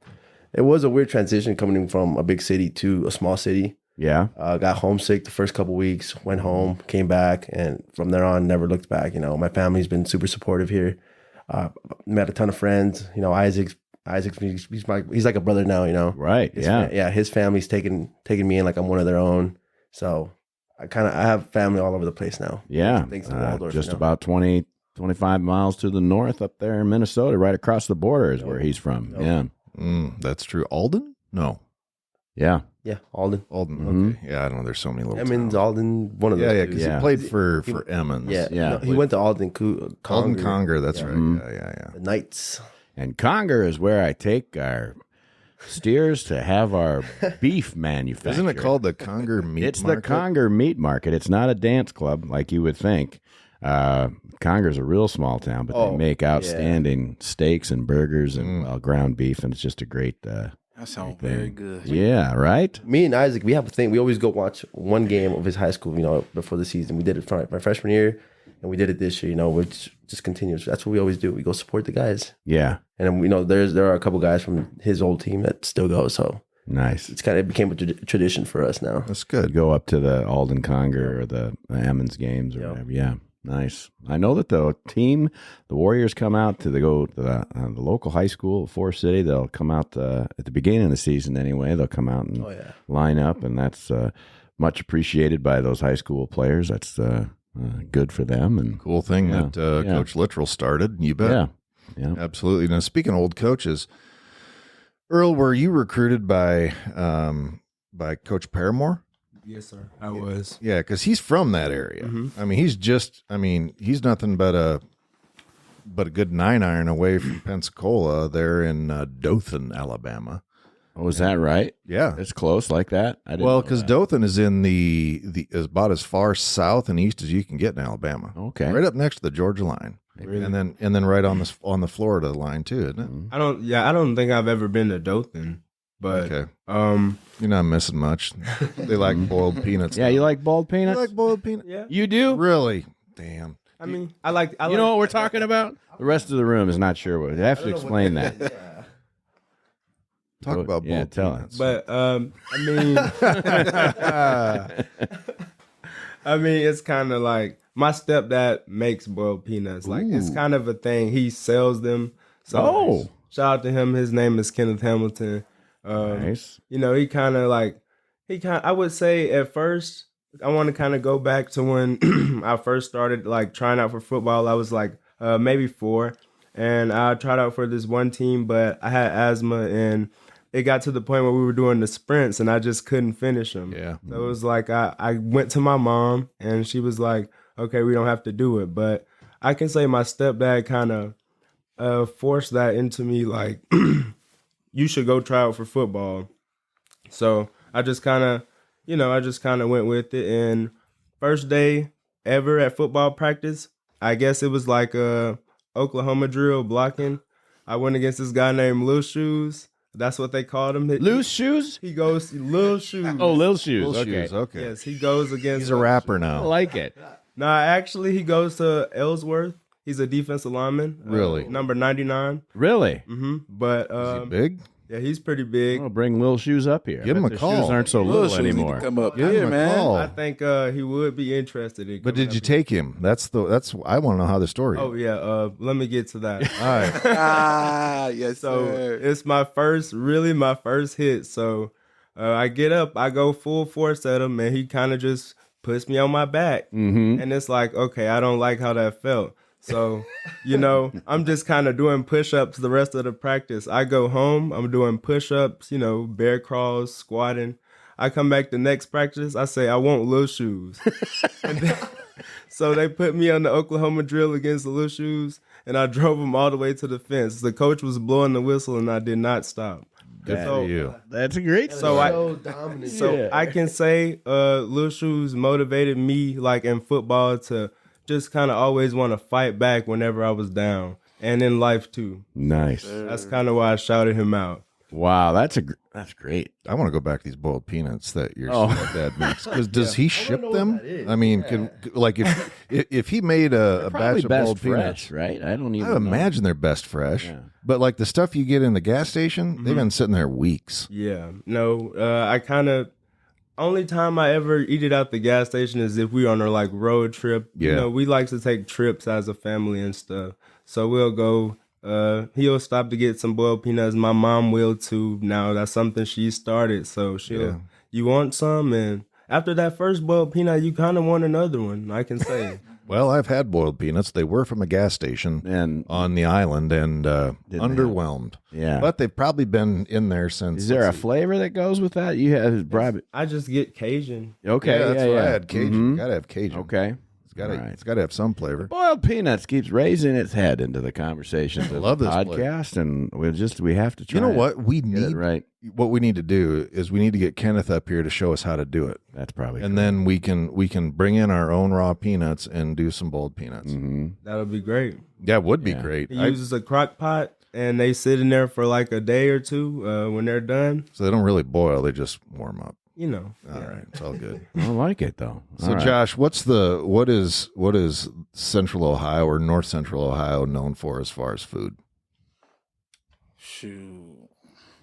It was a weird transition coming from a big city to a small city. Yeah. Got homesick the first couple weeks, went home, came back, and from there on, never looked back. You know, my family's been super supportive here. Met a ton of friends. You know, Isaac's he's like a brother now. You know, Right. His family's taking me in like I'm one of their own. So I have family all over the place now. Yeah. Thanks to Waldorf. Just you know? about 20, 25 miles to the north up there in Minnesota, right across the border is where he's from. Yeah. That's true. Alden? No. Yeah. Yeah, Alden. Okay. Yeah, I don't know. There's so many little Emmons, towns. Alden, one of those. Yeah, because he played for Emmons. Yeah. Yeah. No, he went to Alden Conger, that's right. Yeah. The Knights. And Conger is where I take our steers to have our beef manufactured. Isn't it called the Conger Meat It's Market? the Conger Meat Market. It's not a dance club like you would think. Conger's a real small town, but they make outstanding steaks and burgers and ground beef, and it's just a great That sounds very good. Yeah, right? Me and Isaac, we have a thing. We always go watch one game of his high school, you know, before the season. We did it for my freshman year, and we did it this year, you know, which just continues. That's what we always do. We go support the guys. Yeah. And, you know, there are a couple guys from his old team that still go, so Nice. it became a tradition for us now. That's good. Go up to the Alden Conger or the Emmons games or whatever. Yeah. Nice. I know that the Warriors come out to the local high school, Forest City. They'll come out at the beginning of the season anyway. They'll come out and line up, and that's much appreciated by those high school players. That's good for them. And Cool thing that Coach Littrell started. You bet. Yeah. Absolutely. Now, speaking of old coaches, Earl, were you recruited by Coach Paramore? Yes, sir. I was. Yeah, because he's from that area. I mean, he's nothing but a good 9-iron away from Pensacola there in Dothan, Alabama. Oh, is that right? Yeah. It's close like that? I didn't Well, know because that. Dothan is in the is about as far south and east as you can get in Alabama. Okay. Right up next to the Georgia line. Really? And then right on the Florida line too, isn't it? I don't think I've ever been to Dothan, but Okay. You're not missing much. They like boiled peanuts. Yeah, you like boiled You peanuts? like boiled peanuts? yeah. You do? Really? Damn. I mean, I like. You know what we're talking about? The rest of the room is not sure. We have to explain that. Talk about boiled tell peanuts. But I mean, I mean, it's kind of like my stepdad makes boiled peanuts. Like it's kind of a thing. He sells them. So shout out to him. His name is Kenneth Hamilton. Nice. You know, I would say at first, I want to kind of go back to when I first started like trying out for football. I was like maybe 4, and I tried out for this one team, but I had asthma, and it got to the point where we were doing the sprints, and I just couldn't finish them. Yeah. So it was like I went to my mom, and she was like, "Okay, we don't have to do it." But I can say my stepdad kind of forced that into me, like, you should go try out for football. So I just kind of went with it. And first day ever at football practice, I guess it was like a Oklahoma drill blocking. I went against this guy named Lil Shoes. That's what they called him. Loose shoes? He goes Lil Shoes. Oh, Lil Shoes. Little Okay. shoes, okay. Yes, he goes against. He's a rapper I now. like it. Nah, actually, he goes to Ellsworth. He's a defensive lineman. Really? Number 99. Really? But Is he big? Yeah, he's pretty big. I'll bring Lil Shoes up here. Give him a The call. Shoes aren't so Little little shoes need to anymore. come up Give him here, a man. call. I think he would be interested in. But coming did you up take him? That's I want to know how the story. here. Oh yeah. Let me get to that. All right. Yes, So sir. it's my first hit. So I get up, I go full force at him, and he kind of just puts me on my back. Mm-hmm. And it's like, okay, I don't like how that felt. So, I'm just kind of doing push-ups the rest of the practice. I go home, I'm doing push-ups, bear crawls, squatting. I come back the next practice, I say, I want Lil Shoes. And then, so they put me on the Oklahoma drill against the Lil Shoes, and I drove them all the way to the fence. The coach was blowing the whistle, and I did not stop. Good So- for you. That's a great So story. dominant. So I can say Lil Shoes motivated me, like in football, to just kind of always want to fight back whenever I was down, and in life too. Nice. That's kind of why I shouted him out. Wow, that's great. I want to go back to these boiled peanuts that your Oh. dad makes. Because does he ship know what them? that is. I mean, if he made a Probably batch of best boiled fresh, peanuts, right? I don't even I know. imagine they're best fresh. Yeah. But like the stuff you get in the gas station, they've been sitting there weeks. Yeah, no, I kind of only time I ever eat it out the gas station is if we on a like road trip. Yeah. We like to take trips as a family and stuff. So we'll go. He'll stop to get some boiled peanuts. My mom will too. Now that's something she started. So you want some, and after that first boiled peanut, you kind of want another one. I can say. Well, I've had boiled peanuts. They were from a gas station And on the island and underwhelmed. yeah. But they've probably been in there since. Is there a let's see. flavor that goes with that? You have probably I just get Cajun. okay. Yeah, that's what I yeah. had. Cajun. Mhm. Gotta have Cajun. Okay. All right. It's got to have some flavor. Boiled peanuts keeps raising its head into the conversations of love the this place. podcast, and we have to try. You know it. what we Get it need? right. What we need to do is we need to get Kenneth up here to show us how to do it, That's probably and then we can bring in our own raw peanuts and do some boiled peanuts. hmm That'll be great. That would be Yeah. great. He uses a crock pot, and they sit in there for like a day or two. When they're done, So they don't really boil; they just warm up. you know. All right, it's all good. I like it though. So, All right. Josh, what is Central Ohio or North Central Ohio known for as far as food? Shoot.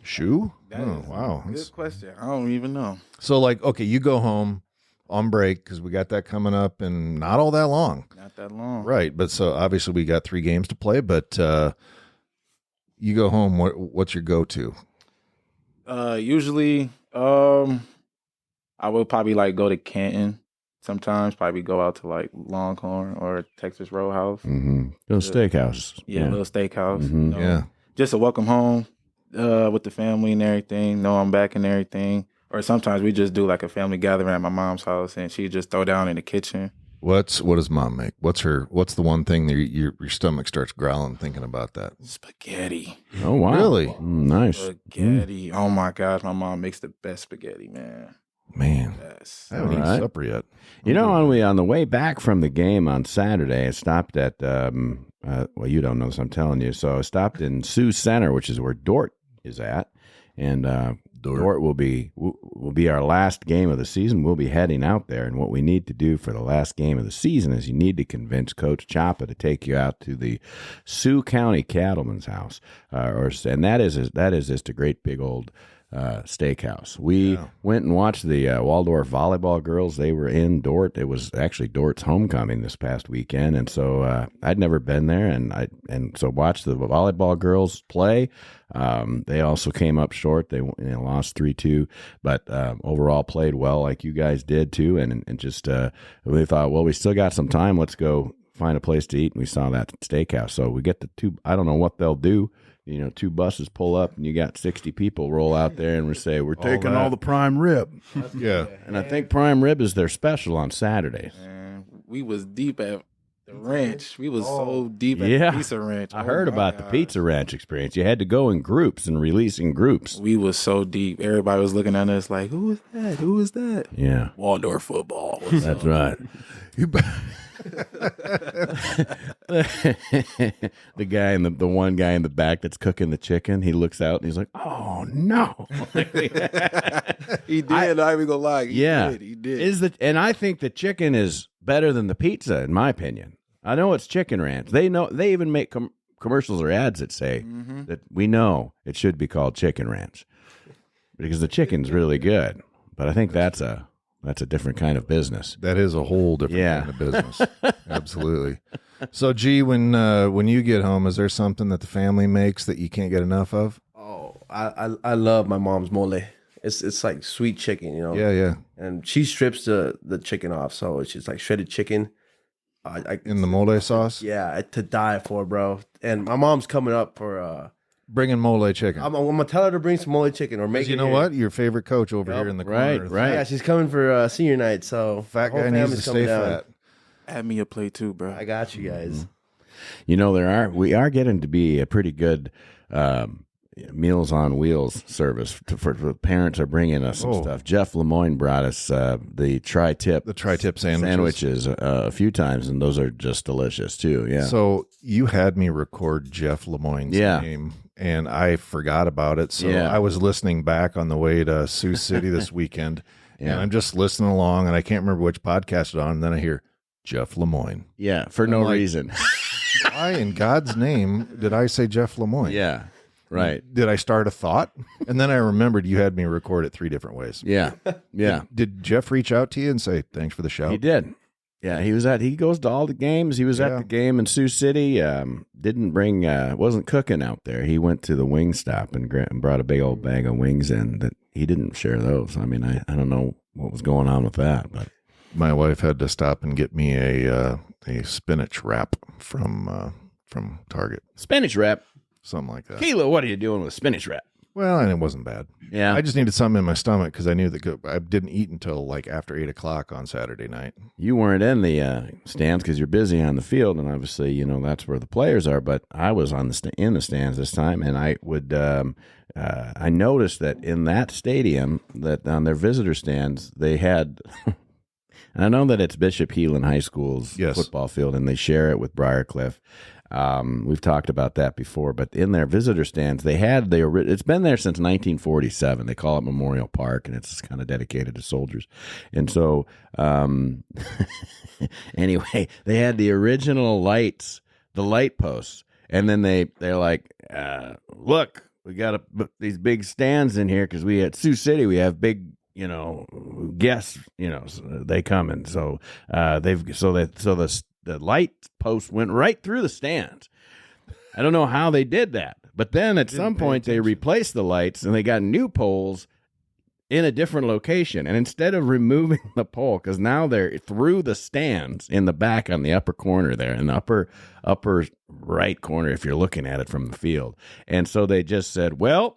Shoe? That Oh, is wow. a good question. I don't even know. So, like, okay, you go home on break because we got that coming up in not all that long, Not that long. right? But so obviously we got 3 games to play. But you go home. What's your go-to? Usually, I would probably like go to Canton. Sometimes probably go out to like Longhorn or Texas Roadhouse. Mhm. Those steakhouse. Yeah, a little steakhouse. Mhm. Yeah. Just a welcome home with the family and everything. Know I'm back and everything. Or sometimes we just do like a family gathering at my mom's house, and she just throw down in the kitchen. What does mom make? What's the one thing that your stomach starts growling thinking about that? Spaghetti. Oh wow. Really? Nice. Spaghetti. Oh my gosh, my mom makes the best spaghetti, man. Man, Yes. I haven't All eaten right. supper yet. You know, on the way back from the game on Saturday, I stopped at well, you don't know this, I'm telling you. So I stopped in Sioux Center, which is where Dort is at, and Dort will be our last game of the season. We'll be heading out there, and what we need to do for the last game of the season is you need to convince Coach Chapa to take you out to the Sioux County Cattleman's House, and that is just a great big old steakhouse. We went and watched the Waldorf volleyball girls. They were in Dort. It was actually Dort's homecoming this past weekend, and so I'd never been there, and so watched the volleyball girls play. They also came up short. They lost 3-2, but overall played well, like you guys did too. And just we thought, well, we still got some time. Let's go find a place to eat. And we saw that steakhouse. So we get the 2. I don't know what they'll do. 2 buses pull up and you got 60 people roll out there and we say, we're taking all the prime rib. Yeah. And I think prime rib is their special on Saturdays. Man, we was deep at the ranch. We was so deep at Yeah. the pizza ranch. I Oh heard my about the gosh. Pizza Ranch experience. You had to go in groups and release in groups. We was so deep. Everybody was looking at us like, who is that? Who is that? Yeah, Waldorf football. What's that's up? right. The one guy in the back that's cooking the chicken, he looks out and he's like, "Oh no!" He did. I ain't even gonna lie. He did. And I think the chicken is better than the pizza, in my opinion. I know it's Chicken Ranch. They even make commercials or ads that say that we know it should be called Chicken Ranch because the chicken's really good. But I think that's a different kind of business. That is a whole different kind of business. Absolutely. So, G, when you get home, is there something that the family makes that you can't get enough of? Oh, I love my mom's mole. It's like sweet chicken, you know. Yeah. And she strips the chicken off, so it's just like shredded chicken. In the mole sauce? Yeah, to die for, bro. And my mom's coming up for bringing mole chicken. I'm gonna tell her to bring some mole chicken or make it. You know what? Your favorite coach over here in the corner. Right. Yeah, she's coming for senior night, so Fat guy needs to stay fat. Add me a plate too, bro. I got you guys. You know, we are getting to be a pretty good Meals on Wheels service for parents are bringing us some stuff. Jeff Lemoyne brought us the tri-tip sandwiches a few times, and those are just delicious too. Yeah. So you had me record Jeff Lemoyne's name, and I forgot about it. So I was listening back on the way to Sioux City this weekend, and I'm just listening along, and I can't remember which podcast it's on, and then I hear Jeff Lemoyne. Yeah, for no reason. Why in God's name did I say Jeff Lemoyne? Yeah. Right. Did I start a thought? And then I remembered you had me record it 3 different ways. Yeah. Did Jeff reach out to you and say, thanks for the shout? He did. Yeah, he goes to all the games. He was at the game in Sioux City. Didn't bring, wasn't cooking out there. He went to the wing stop and brought a big old bag of wings in that he didn't share those. I mean, I don't know what was going on with that, but. My wife had to stop and get me a spinach wrap from Target. Spinach wrap? Something like that. Kilo, what are you doing with spinach wrap? Well, and it wasn't bad. Yeah. I just needed something in my stomach because I knew that I didn't eat until like after 8 o'clock on Saturday night. You weren't in the stands because you're busy on the field, and obviously, you know, that's where the players are. But I was in the stands this time, and I would I noticed that in that stadium, that on their visitor stands, they had. And I know that it's Bishop Heelan High School's football field, and they share it with Briarcliff. We've talked about that before, but in their visitor stands, it's been there since 1947. They call it Memorial Park, and it's kind of dedicated to soldiers. And so, anyway, they had the original lights, the light posts, and then they're like, look, we got these big stands in here because we at Sioux City we have big. You know, guests. You know, they come and so the light post went right through the stands. I don't know how they did that, but then at some point they replaced the lights and they got new poles in a different location. And instead of removing the pole, because now they're through the stands in the back on the upper corner there, in the upper right corner if you're looking at it from the field, and so they just said, well.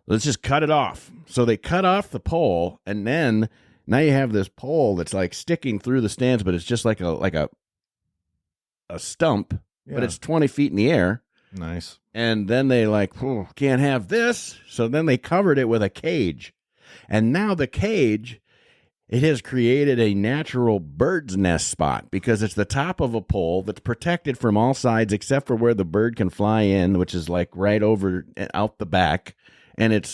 Let's just cut it off. So they cut off the pole, and then now you have this pole that's like sticking through the stands, but it's just like a stump, but it's 20 feet in the air. Nice. And then they can't have this. So then they covered it with a cage. And now the cage, it has created a natural bird's nest spot because it's the top of a pole that's protected from all sides except for where the bird can fly in, which is like right over out the back. And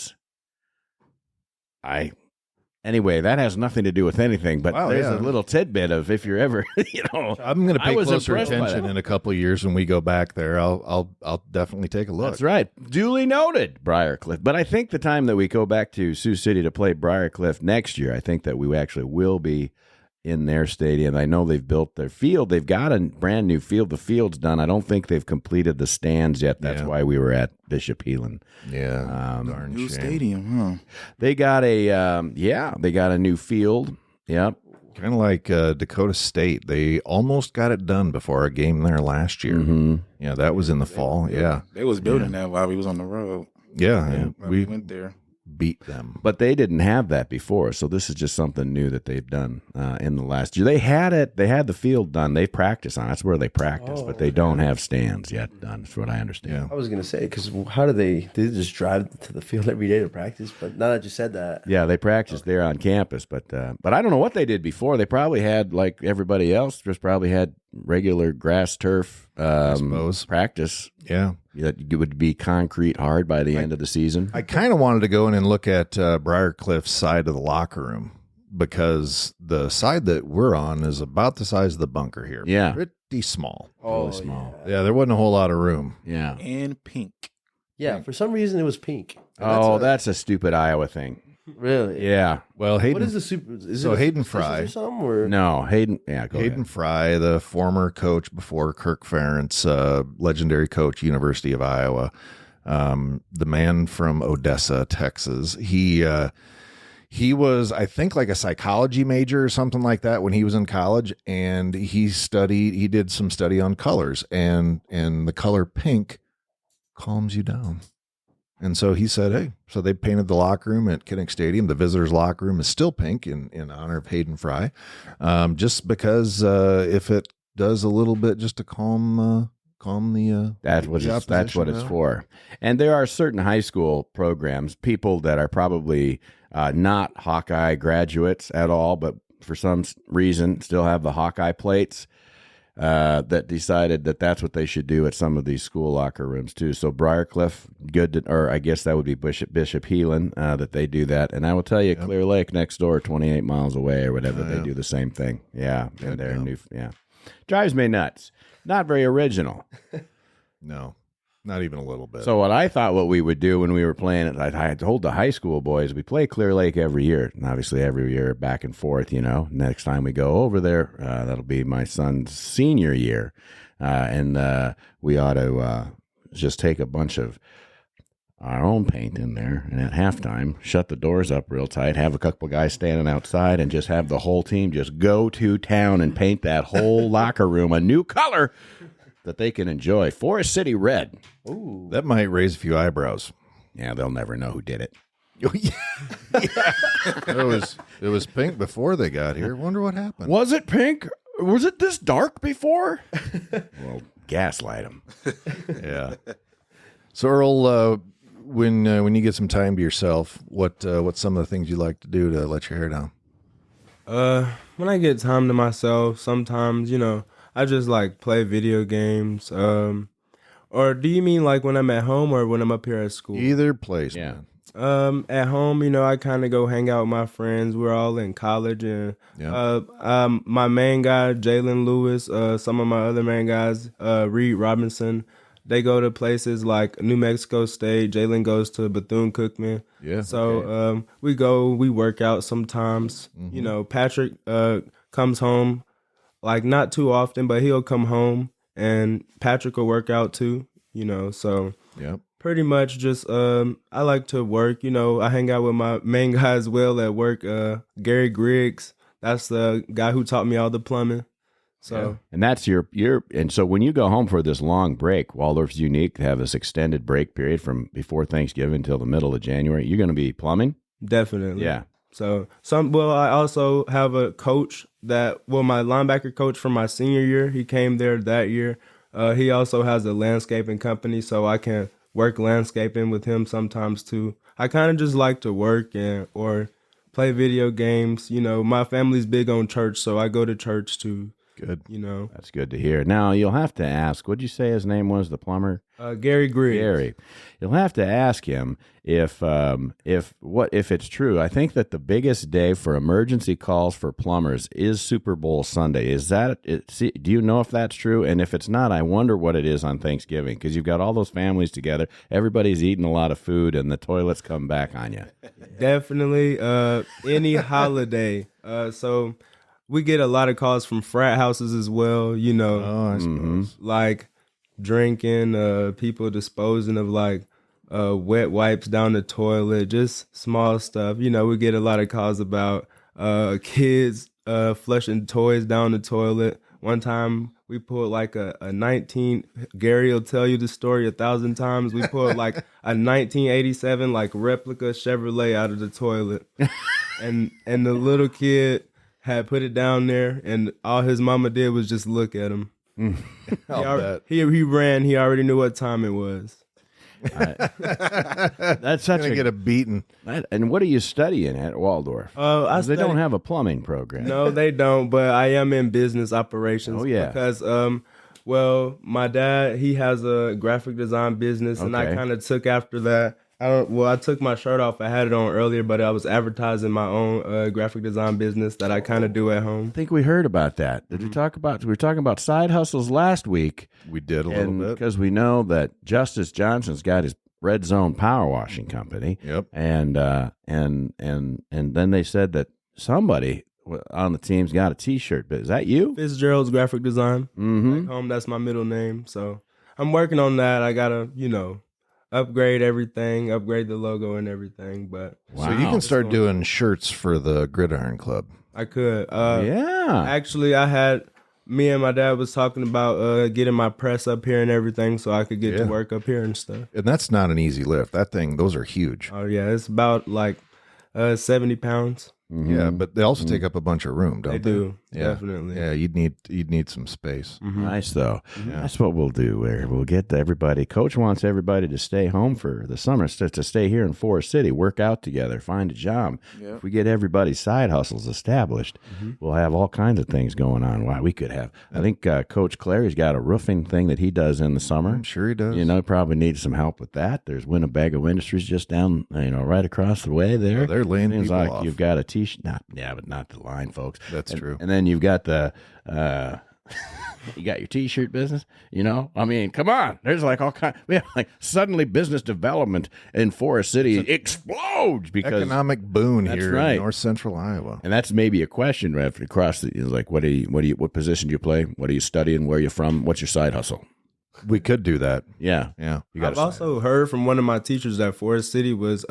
anyway, that has nothing to do with anything, but there's a little tidbit of if you're ever, I'm going to pay closer attention in a couple of years when we go back there. I'll definitely take a look. That's right. Duly noted, Briarcliff. But I think the time that we go back to Sioux City to play Briarcliff next year, I think that we actually will be in their stadium. I know they've built their field. They've got a brand new field. The field's done. I don't think they've completed the stands yet. That's why we were at Bishop Heelan. Yeah. Darn new stadium, huh? They got a new field. Yep. Kind of like Dakota State. They almost got it done before our game there last year. Mm-hmm. Yeah, that was in the fall. Yeah. They was building that while we was on the road. Yeah. We went there. Beat them. But they didn't have that before, so this is just something new that they've done in the last year. They had the field done. They practice on it. That's where they practice, but they don't have stands yet done. That's what I understand. Yeah. I was going to say, because how do they just drive to the field every day to practice? But now that you said that. Yeah, they practice there on campus, but I don't know what they did before. They probably had, like everybody else, just probably had regular grass turf practice. Yeah. It would be concrete hard by the end of the season. I kind of wanted to go in and look at Briarcliff's side of the locker room because the side that we're on is about the size of the bunker here. Yeah. Pretty small. Really small. Yeah, there wasn't a whole lot of room. Yeah. And pink. Yeah, for some reason it was pink. That's a stupid Iowa thing. Really. Yeah. Well, Hayden. What is the super? Is So it Hayden superstitious Fry. or something? Or? No, Hayden. Yeah, go Hayden ahead. Fry, the former coach before Kirk Ferentz, legendary coach, University of Iowa, the man from Odessa, Texas. He was, I think, like a psychology major or something like that when he was in college, and he did some study on colors, and the color pink calms you down. And so he said, hey, so they painted the locker room at Kinnick Stadium. The visitors' locker room is still pink in honor of Hayden Fry, just because if it does a little bit just to calm the That's what it's for. And there are certain high school programs, people that are probably not Hawkeye graduates at all, but for some reason still have the Hawkeye plates. That decided that that's what they should do at some of these school locker rooms too. So Briarcliff, or I guess that would be Bishop Heelan, that they do that. And I will tell you, yep. Clear Lake next door, 28 miles away or whatever, they do the same thing. Yeah, and they're new. Yeah, drives me nuts. Not very original. No, not even a little bit. So what we would do when we were playing it, I told the high school boys, we play Clear Lake every year. And obviously every year back and forth, next time we go over there, that'll be my son's senior year. And we ought to just take a bunch of our own paint in there. And at halftime, shut the doors up real tight, have a couple guys standing outside, and just have the whole team just go to town and paint that whole locker room a new color that they can enjoy. Forest City red. Ooh. That might raise a few eyebrows. Yeah, they'll never know who did it. It was pink before they got here. Wonder what happened. Was it pink? Was it this dark before? Well, gaslight them. Yeah. So Earl, when you get some time to yourself, what's some of the things you like to do to let your hair down? When I get time to myself, sometimes, I just like play video games. Or do you mean like when I'm at home or when I'm up here at school? Either place, Yeah. man. At home, I kind of go hang out with my friends. We're all in college, and my main guy, Jalen Lewis, some of my other main guys, Reed Robinson, they go to places like New Mexico State. Jalen goes to Bethune-Cookman. Yeah. So we work out sometimes. Mm-hmm. Patrick comes home, like not too often, but he'll come home, and Patrick will work out too. So. Yep. Pretty much just, I like to work, I hang out with my main guy as well at work, Gary Griggs. That's the guy who taught me all the plumbing. So, and that's and so when you go home for this long break, Waldorf's unique to have this extended break period from before Thanksgiving until the middle of January. You're going to be plumbing? Definitely. Yeah. So I also have a coach my linebacker coach from my senior year, he came there that year. He also has a landscaping company, so I can work landscaping with him sometimes too. I kind of just like to work or play video games. My family's big on church, so I go to church too. Good. That's good to hear. Now, you'll have to ask, what'd you say his name was, the plumber? Gary Griggs. Gary. You'll have to ask him if it's true. I think that the biggest day for emergency calls for plumbers is Super Bowl Sunday. Is that it? Do you know if that's true? And if it's not, I wonder what it is on Thanksgiving, because you've got all those families together. Everybody's eating a lot of food, and the toilets come back on you. Definitely any holiday. So we get a lot of calls from frat houses as well, Oh, I suppose. like drinking, people disposing of like wet wipes down the toilet, just small stuff. We get a lot of calls about kids flushing toys down the toilet. One time we pulled like a 19, Gary will tell you the story 1,000 times. We pulled like a 1987 like replica Chevrolet out of the toilet. and the little kid had put it down there, and all his mama did was just look at him. He ran. He already knew what time it was. That's such Gonna get a beating. And what are you studying at Waldorf? They don't have a plumbing program. No, they don't. But I am in business operations. Oh yeah. Because my dad, he has a graphic design business, and I kind of took after that. I took my shirt off. I had it on earlier, but I was advertising my own graphic design business that I kind of do at home. I think we heard about that. Did we talk about? We were talking about side hustles last week. We did a little bit. Because we know that Justice Johnson's got his Red Zone Power Washing Company. Yep. And then they said that somebody on the team's got a T-shirt. But is that you? Fitzgerald's graphic design. Mm-hmm. Back home, that's my middle name. So I'm working on that. I gotta, upgrade everything, upgrade the logo and everything. But So you can start doing shirts for the Gridiron Club. I could. Yeah. Actually, me and my dad was talking about getting my press up here and everything so I could get to work up here and stuff. And that's not an easy lift. Those are huge. Oh, yeah. It's about like 70 pounds. Mm-hmm. Yeah, but they also take up a bunch of room, don't they? They do, Yeah. definitely. Yeah, you'd need some space. Nice though. That's what we'll do. We'll get everybody. Coach wants everybody to stay home for the summer, to stay here in Forest City, work out together, find a job. Yep. If we get everybody's side hustles established, we'll have all kinds of things going on. Wow, we could have. I think Coach Clary's got a roofing thing that he does in the summer. I'm sure he does. Probably needs some help with that. There's Winnebago Industries just down, right across the way there. Oh, they're laying Seems people like off. you've got a T-shirt. But not the line, folks. That's true. And then you've got the you got your T-shirt business. I mean, come on. There's like all kind. We have like suddenly business development in Forest City explodes because economic boon That's here right. in north central Iowa. and that's maybe a question right across the like what position do you play? What are you studying? Where are you from? What's your side hustle? We could do that. Yeah, Yeah. you got I've also heard from one of my teachers that Forest City was,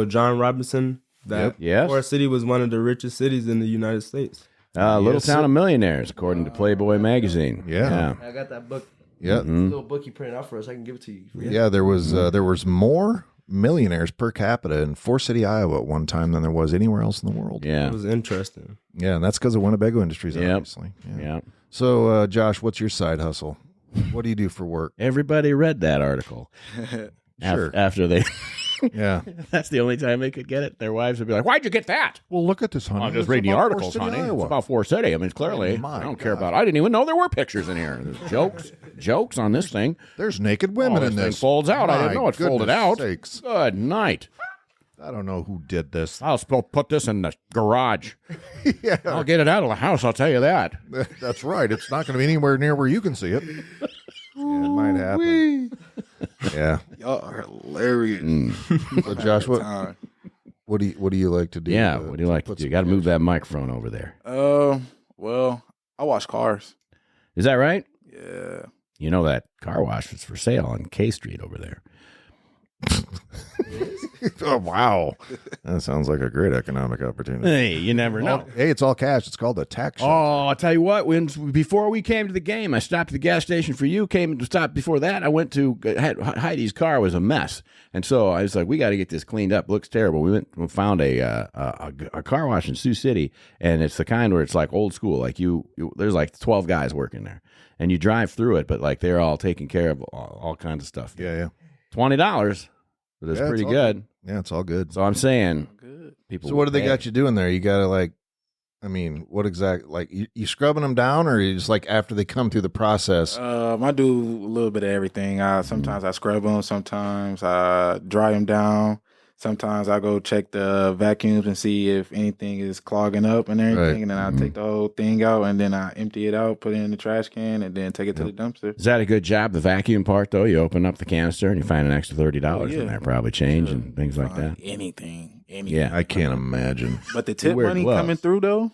John Robinson, that Yes. Forest City was one of the richest cities in the United States. Little Yes, Town sir. of Millionaires, according to Playboy magazine. Yeah. I got that book, Yeah. little book you printed out for us. I can give it to you. Yeah, there was more millionaires per capita in Forest City, Iowa at one time than there was anywhere else in the world. Yeah, It was interesting. Yeah, and that's because of Winnebago Industries, Yep. obviously. yeah. So, Josh, what's your side hustle? What do you do for work? Everybody read that article. Sure. After they. Yeah. That's the only time they could get it. Their wives would be like, "Why'd you get that?" Well, look at this, honey. I'm just It's reading the about articles, Forest City, honey. Iowa. It's about Forest City. I mean, clearly, Oh, my I don't care God. about. I didn't even know there were pictures in here. There's jokes on this thing. There's naked women Oh, in this this. thing folds out. I didn't My know it folded goodness out. Sakes. Good night. I don't know who did this. I'll put this in the garage. Yeah, I'll get it out of the house. I'll tell you that. that's right. It's not going to be anywhere near where you can see it. Yeah, it might happen. Yeah. Y'all are hilarious. So, Josh, Time. what do you like to do? Yeah. What do you like to put do? You some got to move cash- that microphone over there. Well, I wash cars. Is that right? Yeah. You know that car wash is for sale on K Street over there. Oh, wow. That sounds like a great economic opportunity. Hey, you never know. Hey, it's all cash. It's called a tax shelter. Oh, I'll tell you what. Before we came to the game, I stopped at the gas station for you. Came to stop before that. I went to Heidi's car was a mess, and so I was like, "We got to get this cleaned up. Looks terrible." We found a car wash in Sioux City, and it's the kind where it's like old school. Like there's like 12 guys working there, and you drive through it, but like they're all taking care of all kinds of stuff. Yeah. $20, but it's Yeah, pretty it's all good. Yeah, it's all good. So I'm saying, Good. people. So what do they pay. got you doing there? You got to what exactly, you scrubbing them down, or you just like after they come through the process? I do a little bit of everything. Sometimes I scrub them. Sometimes I dry them down. Sometimes I go check the vacuums and see if anything is clogging up and everything. Right. And then I take the whole thing out and then I empty it out, put it in the trash can, and then take it to the dumpster. Is that a good job? The vacuum part, though, you open up the canister and you find an extra $30 in there, probably change and things like that. Anything. Yeah. I can't imagine. But the tip wear money gloves. coming through though.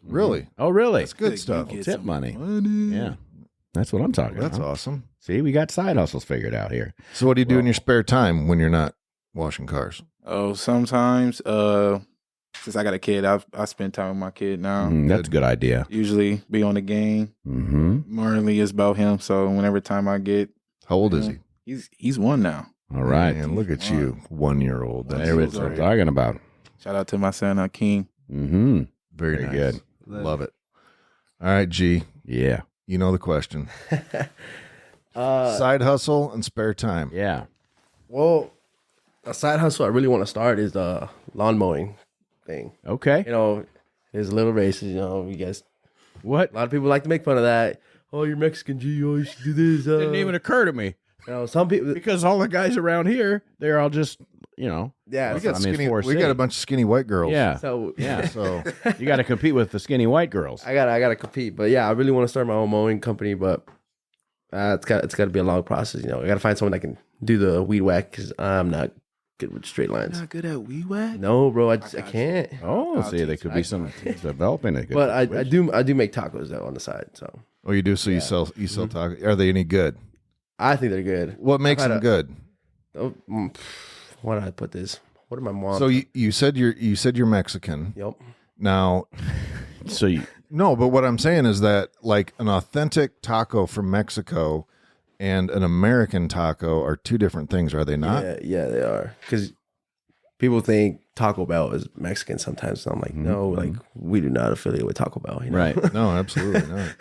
Really? Oh, really? That's good You stuff. get Tip some money. money. Yeah. That's what I'm talking That's about. awesome. See, we got side hustles figured out here. So what do you do in your spare time when you're not washing cars? Oh, sometimes, since I got a kid, I spend time with my kid now. That's a good idea. Usually be on the game. Mm-hmm. Mainly it's about him. So whenever time I get, How old is he? he's one now. All right. Man, look at you, 1-year-old. That's There it's what I'm talking about. Shout out to my son Akeem. Mm-hmm. very Very nice. good. Love it. All right, G, Yeah. you know the question. Side hustle and spare time. Yeah. Well, a side hustle I really want to start is the lawn mowing thing. Okay. There's little races. You guys. What? A lot of people like to make fun of that. Oh, you're Mexican, G. Oh, you should do this. Didn't even occur to me. Some people. Because all the guys around here, they're all just, Yeah. We got I mean, skinny. Forest We got City. a bunch of skinny white girls. yeah. So Yeah. So You got to compete with the skinny white girls. I gotta compete. But yeah, I really want to start my own mowing company. But it's got to be a long process. I gotta find someone that can do the weed whack because I'm not good with straight lines. Not good at weed whack. No, bro, I can't. Oh, I'll see, there teach could you. be some developing. A good But I situation. do make tacos though on the side. So oh, you do. So you sell tacos. Are they any good? I think they're good. What makes I've had them good? Why did I put this? What did my mom? So you said you're Mexican. Yep. Now, So you, no, but what I'm saying is that like an authentic taco from Mexico and an American taco are two different things, are they not? Yeah, they are. Because people think Taco Bell is Mexican sometimes. So I'm like, no, like we do not affiliate with Taco Bell. right. No, absolutely not.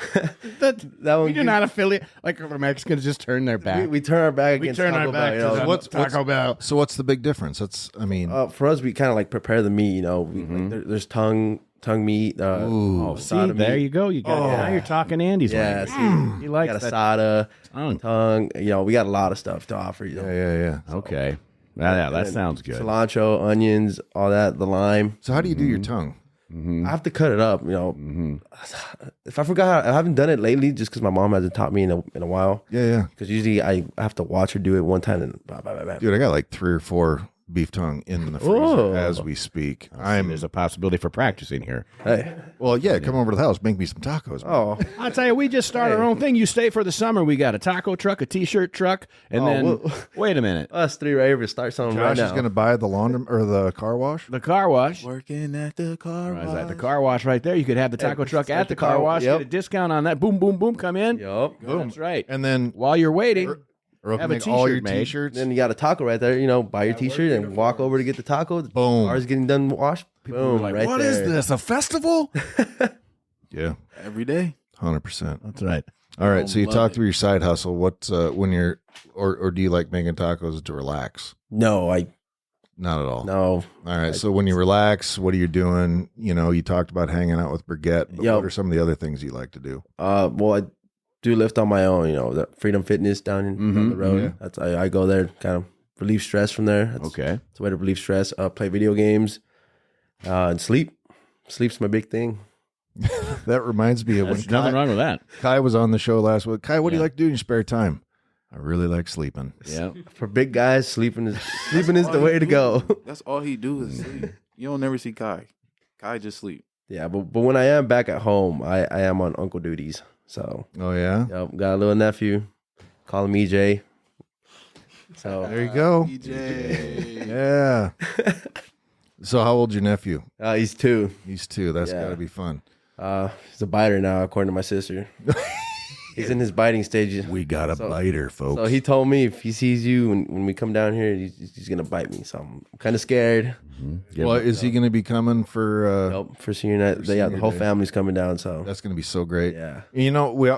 That one. We do not affiliate. Like the Mexicans just turn their back. We turn our back We against turn Taco our back Bell. to What's Taco Bell. So what's the big difference? For us, we kind of like prepare the meat. Like, there's tongue meat. Oh, see, asada there meat. you go. You got now you're talking Andy's Yeah, language. see, He we likes got that asada, tongue. tongue. We got a lot of stuff to offer. yeah. Okay. Yeah, that sounds good. Cilantro, onions, all that. The lime. So how do you do your tongue? I have to cut it up. If I forgot, I haven't done it lately, just because my mom hasn't taught me in a while. Yeah. Because usually I have to watch her do it one time and blah, blah, blah, blah. Dude, I got like 3 or 4 beef tongue in the freezer Oh. as we speak. There's a possibility for practicing here. Hey, Well, yeah, come over to the house, make me some tacos. oh, I'll tell you, we just started our own thing. You stay for the summer. We got a taco truck, a T-shirt truck, and then well- wait a minute, us three right here to start something right Josh now. is going to buy the laundry or the car wash. the car wash. Working at the car Is that wash. the car wash right there? You could have the taco truck start at the the car car- wash. yep. Get a discount on that. Boom, boom, boom. Come in. Yup. That's right. And then While you're waiting, or have a make all your t-shirt made. t-shirts. Then you got a taco right there. Buy your T-shirt and walk over to get the taco. Boom. Car's getting done washed. Boom. like, right "What there. is this? A festival?" Yeah, Every day. 100%. That's right. All right, so you love talk it. through your side hustle. What's when you're or do you like making tacos to relax? No, Not at all. no. All right, so when you relax, what are you doing? You talked about hanging out with Brigitte, but Yep. what are some of the other things you like to do? Well, I do lift on my own. The Freedom Fitness down the road. yeah. That's I go there, kind of relieve stress from there. That's, Okay. it's a way to relieve stress. Play video games, and sleep. Sleep's my big thing. That reminds me of when There's nothing wrong with that. Kai was on the show last week. Kai, what do you Yeah. like to do in your spare time? I really like sleeping. Yeah. For big guys, sleeping is the way to go. That's all he do is sleep. You don't never see Kai. Kai just sleep. Yeah, but when I am back at home, I am on uncle duties. So Oh yeah, got a little nephew, call him EJ. So there you go. EJ. Yeah. So how old's your nephew? he's 2. He's 2. That's Yeah. got to be fun. He's a biter now, according to my sister. He's in his biting stage. We got a biter, folks. So he told me if he sees you when we come down here, he's gonna bite me. So I'm kind of scared. well, is he going to be coming for? Nope, for senior night, the whole day. family's coming down. So That's going to be so great. yeah, We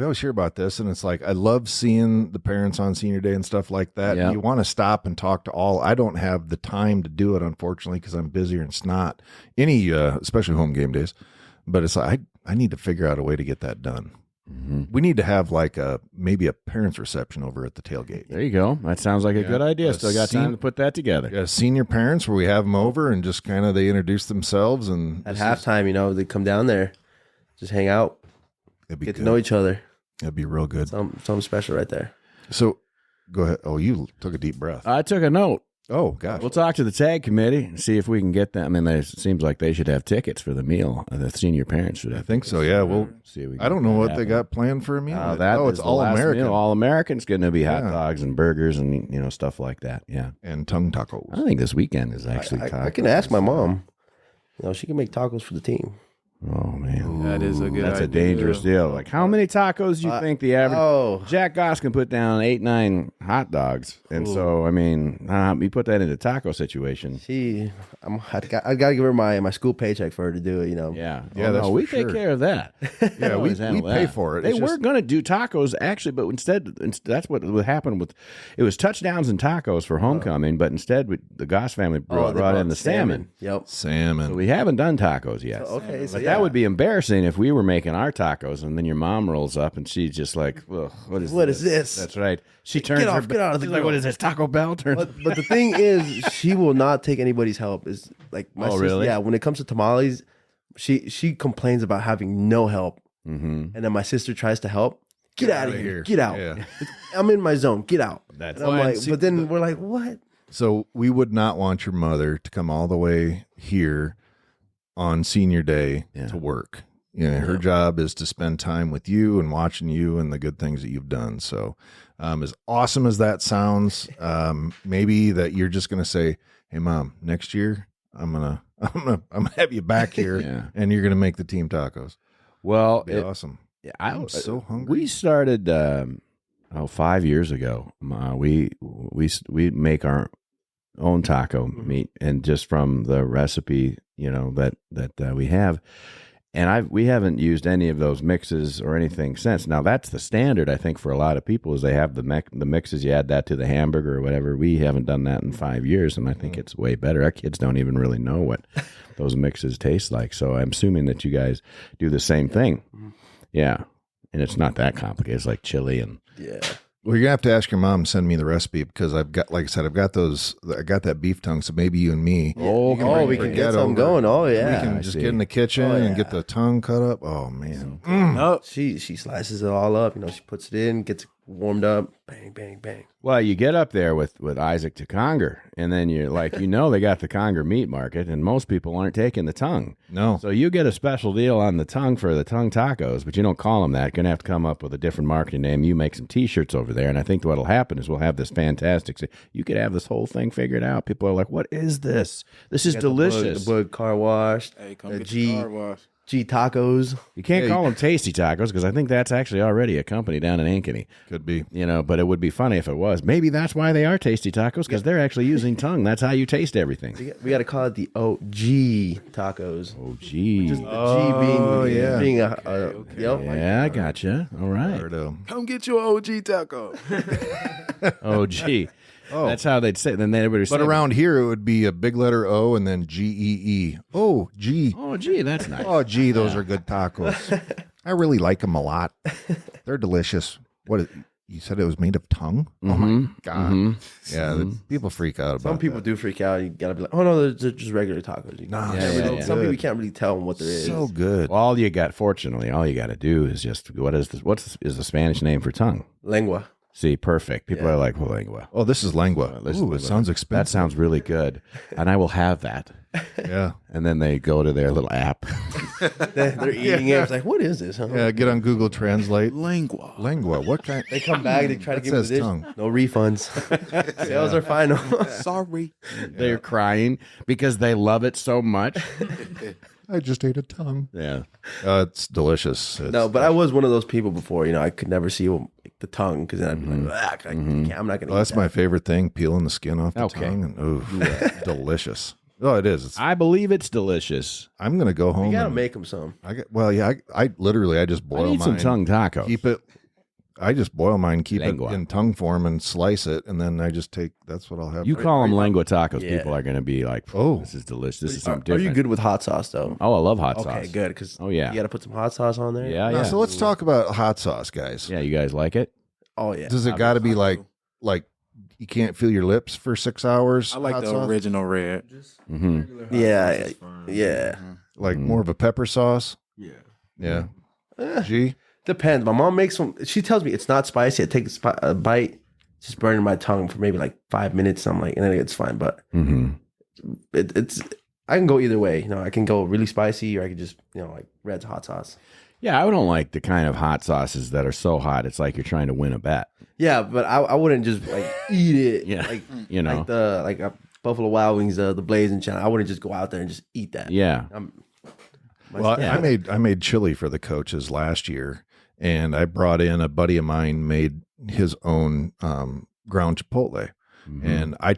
always hear about this, and it's like I love seeing the parents on senior day and stuff like that. Yeah. You want to stop and talk to all. I don't have the time to do it, unfortunately, because I'm busier and it's not any, especially home game days. But it's like I need to figure out a way to get that done. We need to have like maybe a parents' reception over at the tailgate. There you go. That sounds like a good idea. Still got time to put that together. Yeah, senior parents where we have them over and just kind of they introduce themselves and at halftime, they come down there, just hang out, it'd be get good. to know each other. It'd be real good. Something special right there. So go ahead. Oh, you took a deep breath. I took a note. Oh gosh. We'll talk to the tag committee and see if we can get them. I mean, it seems like they should have tickets for the meal. The senior parents should I have. think so. Yeah. Well, See if we I don't can know make what that they happen. got planned for a meal. That oh, is it's the all last American meal. All American. It's going to be hot Yeah. dogs and burgers and stuff like that. Yeah. and tongue tacos. I think this weekend is actually. I can ask my mom. She can make tacos for the team. Oh man, That is a good that's a idea. dangerous deal. Like, how many tacos do you think the average Oh, Jack Goss can put down 8-9 hot dogs? And so, I mean, you put that into taco situation. I got to give her my school paycheck for her to do it. Yeah, Yeah, that's we for take sure. care of that. Yeah, we always handle pay that. for it. They It's were just- going to do tacos actually, but instead, that's what would happen with. It was touchdowns and tacos for homecoming, but instead, the Goss family brought in the salmon. Yep. Salmon. So we haven't done tacos yet. Okay, so But yeah, That would be embarrassing if we were making our tacos and then your mom rolls up and she's just like, "Ugh, what is this? That's right. She turns Get her off, get out of the she's like, grill. what is this, Taco Bell? But the thing is, she will not take anybody's help. Is like my sister, really? Yeah, when it comes to tamales, she complains about having no help, and then my sister tries to help. Get out of here! Get out! Yeah. I'm in my zone. Get out! That's And I'm like, but then we're like, what? So we would not want your mother to come all the way here on senior day to work. You know, her job is to spend time with you and watching you and the good things that you've done. So as awesome as that sounds, maybe that you're just going to say, "Hey Mom, next year I'm going to have you back here and you're going to make the team tacos." Well, It'd be awesome. Yeah, I'm so hungry. We started 5 years ago. We make our own taco meat, and just from the recipe, that we have, and we haven't used any of those mixes or anything since. Now that's the standard, I think, for a lot of people, is they have the mixes. You add that to the hamburger or whatever. We haven't done that in 5 years, and I think it's way better. Our kids don't even really know what those mixes taste like, so I'm assuming that you guys do the same thing. Yeah, and it's not that complicated. It's like chili and Well, you're gonna have to ask your mom to send me the recipe, because I've got, like I said, I got that beef tongue. So maybe you and me, we can get something going. Oh yeah, we can just get in the kitchen and get the tongue cut up. Oh man, She slices it all up. She puts it in, gets it warmed up. Bang, bang, bang. Well, you get up there with Isaac to Conger, and then you're like, they got the Conger meat market, and most people aren't taking the tongue. No. So you get a special deal on the tongue for the tongue tacos, but you don't call them that. You're going to have to come up with a different marketing name. You make some T-shirts over there, and I think what'll happen is we'll have this fantastic. You could have this whole thing figured out. People are like, what is this? This is delicious. The Bug Car Wash. Hey, come get the car wash. G Tacos. You can't call them Tasty Tacos, because I think that's actually already a company down in Ankeny. could be. But it would be funny if it was. Maybe that's why they are Tasty Tacos, because they're actually using tongue. That's how you taste everything. We got to call it the OG Tacos. Oh, gee. Just the G being a Yeah, I gotcha. All right. Come get your OG taco. Oh, gee. Oh, that's how they'd say. Then everybody. But around here, it would be a big letter O and then GEE. Oh, G. Oh, gee, that's nice. Oh, gee, those are good tacos. I really like them a lot. They're delicious. You said it was made of tongue? Oh my God. Yeah, people freak out about Some people do freak out. You got to be like, oh no, they're just regular tacos. Some people can't really tell them what there is. So good. Well, fortunately, all you got to do is just, what's the Spanish name for tongue? Lengua. See, perfect. People are like, well, lengua. Oh, this is lengua. Ooh, it sounds That expensive. sounds really good, and I will have that. Yeah. And then they go to their little app. They're eating it. It's like, what is this? Huh? Yeah, get on Google Translate. Lengua. Lengua. What kind? They come back. They try to That give us says this. tongue. No refunds. Sales are final. Sorry. They're crying because they love it so much. I just ate a tongue. Yeah. It's delicious. No, but I was one of those people before. I could never see the tongue, because then I'd be like, I'm not going to. Well, that's my favorite thing, peeling the skin off the Okay. tongue. And, delicious. Oh, it is. I believe it's delicious. I'm going to go home. You got to and- make them some. I literally just boil I need mine. some tongue tacos. Keep it. I just boil mine, keep Lengua. it in tongue form, and slice it, and then I just take. That's what I'll have. You call them lengua tacos, Yeah. people are going to be like, Oh. this is delicious. This is Are something different. you good with hot sauce though? Oh, I love hot Okay, sauce. good. Because Oh, yeah. you got to put some hot sauce on there. Yeah, Now, yeah. so let's talk about hot sauce, guys. Yeah, you guys like it? Oh yeah. Does it got to be like you can't feel your lips for 6 hours? I like hot the sauce? original red. Yeah, yeah. Like more of a pepper sauce. Yeah. Yeah. G. Depends. My mom makes some. She tells me it's not spicy. I take a bite, just burning my tongue for maybe like 5 minutes. I'm like, and then it's fine. But it's I can go either way. I can go really spicy, or I can just like Red's hot sauce. Yeah, I don't like the kind of hot sauces that are so hot it's like you're trying to win a bet. Yeah, but I wouldn't just like eat it. Yeah, like like the Buffalo Wild Wings, the Blazing Channel. I wouldn't just go out there and just eat that. Yeah. Well, I made chili for the coaches last year, and I brought in a buddy of mine made his own ground chipotle. And I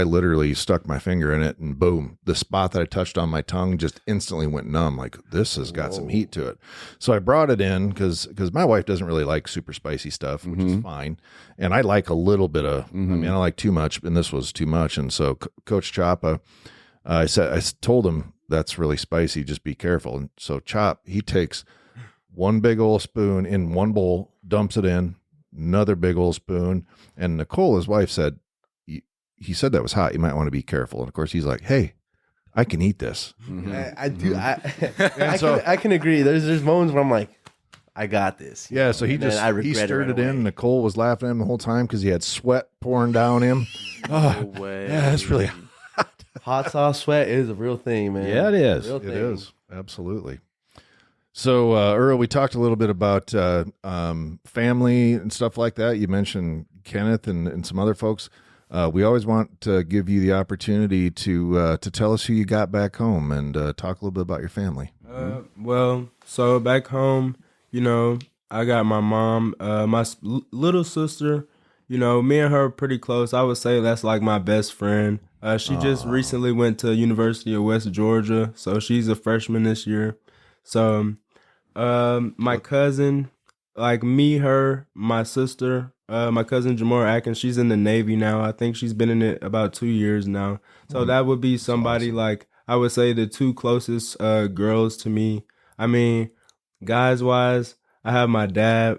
literally stuck my finger in it, and boom, the spot that I touched on my tongue just instantly went numb. Like, this has got some heat to it. So I brought it in because my wife doesn't really like super spicy stuff, which is fine. And I like a little bit of, I mean, I like too much, and this was too much. And so Coach Chapa, I told him, that's really spicy. Just be careful. And so Chop, he takes one big old spoon in one bowl, dumps it in, another big old spoon. And Nicole, his wife, said, he said that was hot. You might want to be careful. And of course, he's like, hey, I can eat this. I do. I can agree. There's moments where I'm like, I got this. Yeah, so he stirred it in. Nicole was laughing at him the whole time because he had sweat pouring down him. No way. Yeah, that's really Hot sauce sweat is a real thing, man. Yeah, it is. Real It thing. is. Absolutely. So, Earl, we talked a little bit about family and stuff like that. You mentioned Kenneth and some other folks. We always want to give you the opportunity to tell us who you got back home and talk a little bit about your family. Well, so back home, I got my mom, my little sister. Me and her are pretty close. I would say that's like my best friend. She just recently went to University of West Georgia, so she's a freshman this year. So, my cousin, like me, her, my sister, my cousin Jamora Atkins, she's in the Navy now. I think she's been in it about 2 years now. So that would be somebody like, I would say the two closest girls to me. I mean, guys wise, I have my dad,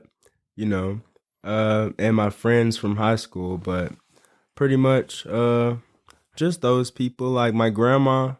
and my friends from high school, but pretty much just those people. Like my grandma,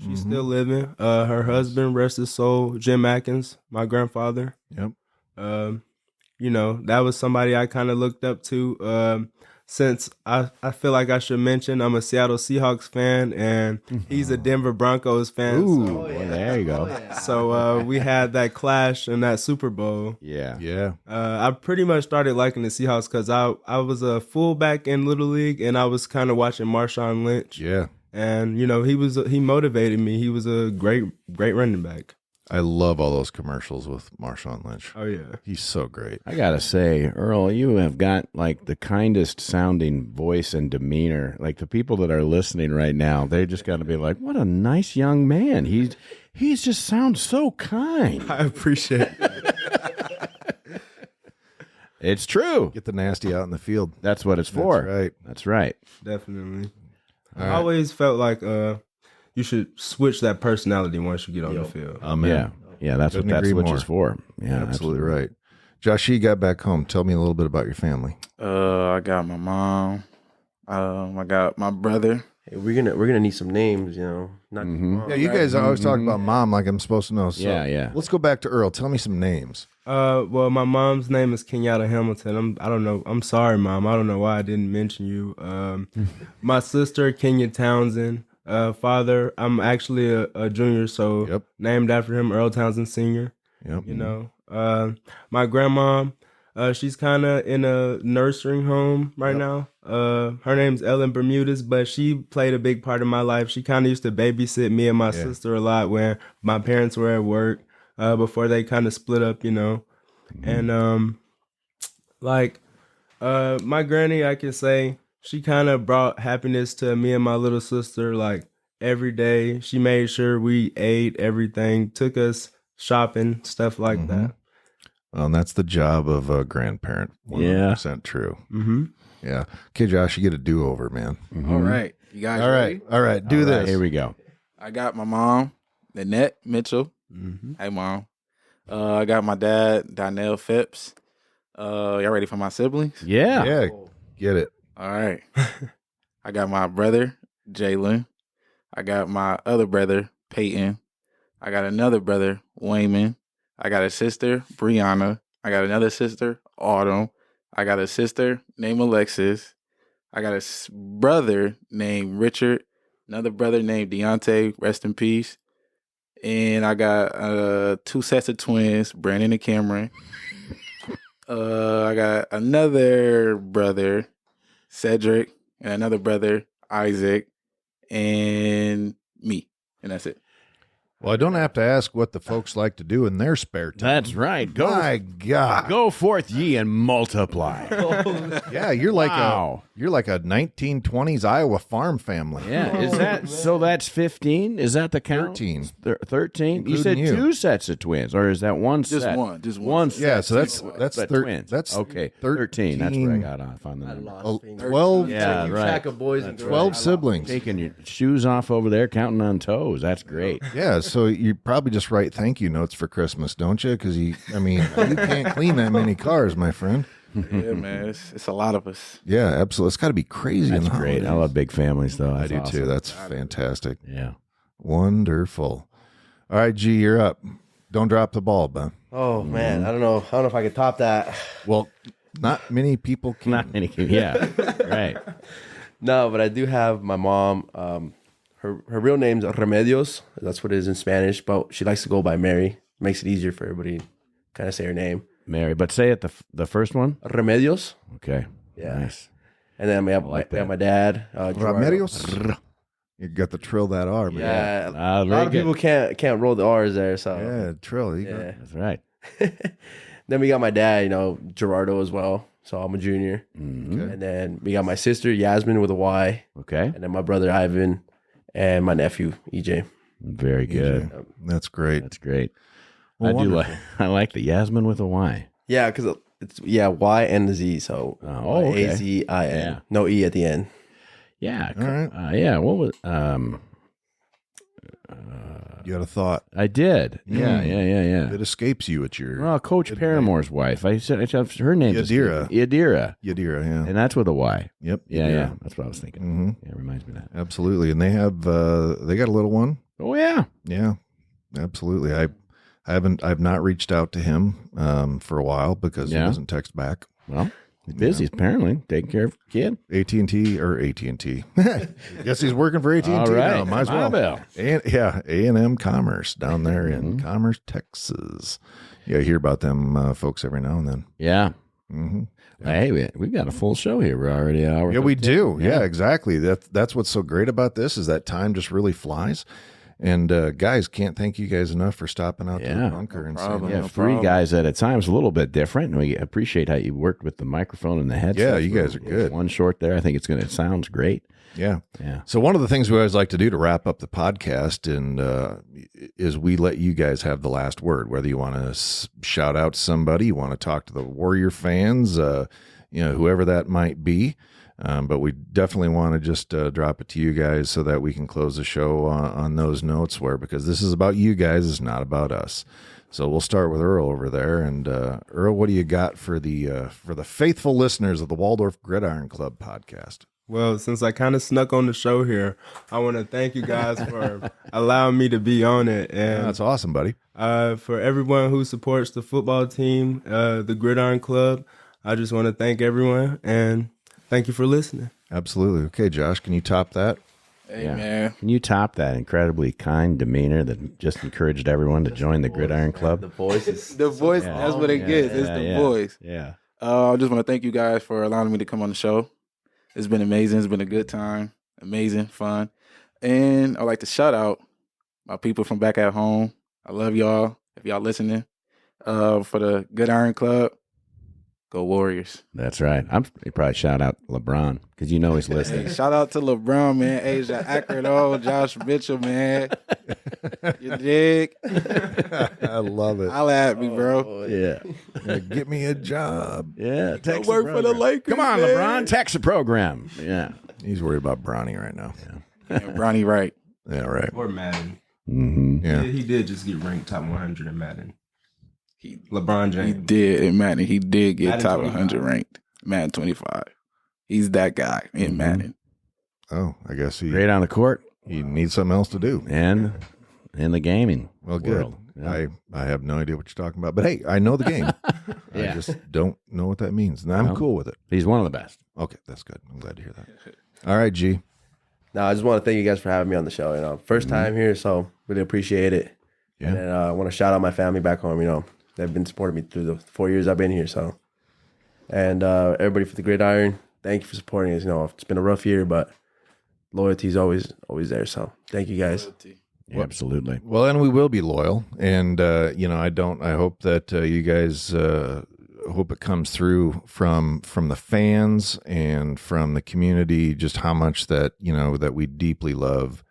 she's still living. Her husband, rest his soul, Jim Atkins, my grandfather. Yep. That was somebody I kind of looked up to. Since I feel like I should mention, I'm a Seattle Seahawks fan, and he's a Denver Broncos fan. Ooh, So, well, there you go. so we had that clash in that Super Bowl. Yeah. Yeah. I pretty much started liking the Seahawks because I was a fullback in Little League, and I was kind of watching Marshawn Lynch. Yeah. And he motivated me. He was a great running back. I love all those commercials with Marshawn Lynch. Oh yeah. He's so great. I gotta say, Earl, you have got like the kindest sounding voice and demeanor. Like the people that are listening right now, they just got to be like, "What a nice young man." He's just sounds so kind. I appreciate it. It's true. Get the nasty out in the field. That's what it's for. That's right. That's right. Definitely. All I right. always felt like you should switch that personality once you get on the field. Amen. Yeah. That's Couldn't what that agree switch more. is for. Yeah, Absolutely right. Josh, you got back home. Tell me a little bit about your family. I got my mom. I got my brother. Hey, we're gonna need some names, Not Yeah, you guys always talk about mom like I'm supposed to know. So Yeah. Let's go back to Earl. Tell me some names. Well, my mom's name is Kenyatta Hamilton. I don't know. I'm sorry, Mom. I don't know why I didn't mention you. My sister, Kenya Townsend. Father, I'm actually a junior, so Yep. named after him, Earl Townsend Sr. Yep. My grandma, she's kind of in a nursing home right now. Her name's Ellen Bermudez, but she played a big part in my life. She kind of used to babysit me and my sister a lot when my parents were at work before they kind of split up, And my granny, I can say, she kind of brought happiness to me and my little sister. Like every day, she made sure we ate everything, took us shopping, stuff like that. Well, and that's the job of a grandparent. 100% true. Mm-hmm. Yeah. Okay, Josh, you get a do-over, man. All right. You guys All ready? right. All right. Do All right, this. here we go. I got my mom, Nanette Mitchell. Hey, Mom. I got my dad, Donnell Phipps. Y'all ready for my siblings? Yeah. Yeah. Get it. All right. I got my brother, Jalen. I got my other brother, Peyton. I got another brother, Wayman. I got a sister, Brianna. I got another sister, Autumn. I got a sister named Alexis. I got a brother named Richard. Another brother named Deontay, rest in peace. And I got 2 sets of twins, Brandon and Cameron. I got another brother, Cedric, and another brother, Isaac, and me. And that's it. Well, I don't have to ask what the folks like to do in their spare time. That's right. My God. Go forth ye and multiply. Yeah, you're like Wow. a 1920s Iowa farm family. Yeah, is that so? That's 15. Is that the count? 13. 13. You said Including you. 2 sets of twins, or is that one Just set? one. Just one. One. Yeah, set. so that's But twins. That's okay. 13. That's where I got off on the number. 12, Yeah, Keep right. track of boys and girls. 12 siblings. Taking your shoes off over there, counting on toes. That's great. Yeah, so you probably just write thank you notes for Christmas, don't you? Because you can't clean that many cars, my friend. Yeah, man. It's a lot of us. Yeah, absolutely. It's got to be crazy. That's in the great. I holidays. love big families, though. I That's do awesome. too. That's fantastic. Yeah. Wonderful. All right, G, you're up. Don't drop the ball, Ben. Oh man, I don't know if I could top that. Well, not many people can. Not any. Yeah. Right. No, but I do have my mom. Her real name's Remedios. That's what it is in Spanish, but she likes to go by Mary. Makes it easier for everybody to kind of say her name. Mary, but say it the first one. Remedios. Okay. Yeah. Nice. And then we have my dad. Gerardo. Remedios. You got to trill that R, man. Yeah, Ah, a very lot of good. people can't roll the R's there. So Yeah, trill. You got- yeah. That's right. Then we got my dad, Gerardo as well. So I'm a junior. Mhm. And then we got my sister Yasmin with a Y, Okay. and then my brother Ivan, and my nephew EJ. Very good. That's great. That's great. Well, I do wonderful. like. I like the Yasmin with a Y. Yeah, because it's Y and the Z. So okay. AZIN. Yeah. No E at the end. Yeah. All right. Yeah. What was? You got a thought. I did. Yeah. Yeah. It escapes you at your Well, Coach Paramore's wife. I said her name is Yadira. Yadira, Yadira, yeah. and that's with a Y. Yep. Yeah. Yadira. Yeah. That's what I was thinking. Mm-hmm. Yeah, it reminds me of that. Absolutely. And they have they got a little one. Oh yeah. Yeah. Absolutely. I've not reached out to him for a while because he Yeah. doesn't text back. Well, he's busy apparently taking care of the kid. AT&T. Guess he's working for AT&T All right. now. Might as well. Bell. And yeah, A&M Commerce down there Mm-hmm. in Commerce, Texas. Yeah, I hear about them folks every now and then. Yeah. Mm-hmm. Hey, we've got a full show here. We're already an hour. Yeah, we 13. do. Yeah, exactly. That's what's so great about this is that time just really flies. And guys, can't thank you guys enough for stopping out to the Yeah. bunker and problem. saying, Yeah, No 3 problem. guys at a time is a little bit different, and we appreciate how you worked with the microphone and the headset. Yeah, you guys are good. One short there. I think it sounds great. yeah. Yeah. So one of the things we always like to do to wrap up the podcast and is we let you guys have the last word. Whether you want to shout out to somebody, you want to talk to the Warrior fans, whoever that might be. But we definitely want to just drop it to you guys so that we can close the show on those notes. Because this is about you guys, it's not about us. So we'll start with Earl over there. And Earl, what do you got for the faithful listeners of the Waldorf Gridiron Club podcast? Well, since I kind of snuck on the show here, I want to thank you guys for allowing me to be on it. And That's awesome, buddy. for everyone who supports the football team, the Gridiron Club, I just want to thank everyone and thank you for listening. Absolutely. Okay, Josh, can you top that? Hey, Yeah. man. Can you top that incredibly kind demeanor that just encouraged everyone to join the Gridiron Club? The voice is The voice, Yeah. that's what it gets. It's the voice. Yeah. I just want to thank you guys for allowing me to come on the show. It's been amazing. It's been a good time. Amazing, fun. And I'd like to shout out my people from back at home. I love y'all. If y'all listening, for the Good Iron Club, go Warriors. That's right. You probably shout out LeBron because you know he's listening. Hey, shout out to LeBron, man. Asia Akron, Josh Mitchell, man. You dig? I love it. Holla at me, bro. Yeah. Get me a job. Yeah. Text work for the Lakers, Come on, man. LeBron. Text the program. Yeah. He's worried about Bronny right now. And Bronny Wright. Yeah, right. Or Madden. Mm-hmm. Yeah. He did just get ranked top 100 in Madden. He LeBron He James. did in Madden. He did get Madden top 25. 100 ranked. Madden 25. He's that guy in Madden. Oh, I guess he Great on the court needs something else to do. and in the gaming Well, good. world. Yeah. I have no idea what you're talking about, but hey, I know the game. Yeah. I just don't know what that means, and I'm Well. cool with it. He's one of the best. Okay, that's good. I'm glad to hear that. All right, G. No, I just want to thank you guys for having me on the show. First time here, so really appreciate it. Yeah. And then I want to shout out my family back home. They've been supporting me through the 4 years I've been here. So, and everybody for the Gridiron, thank you for supporting us. It's been a rough year, but loyalty is always there. So, thank you guys. Absolutely. Well, and we will be loyal. And, I hope that you guys hope it comes through from the fans and from the community, just how much that, that we deeply love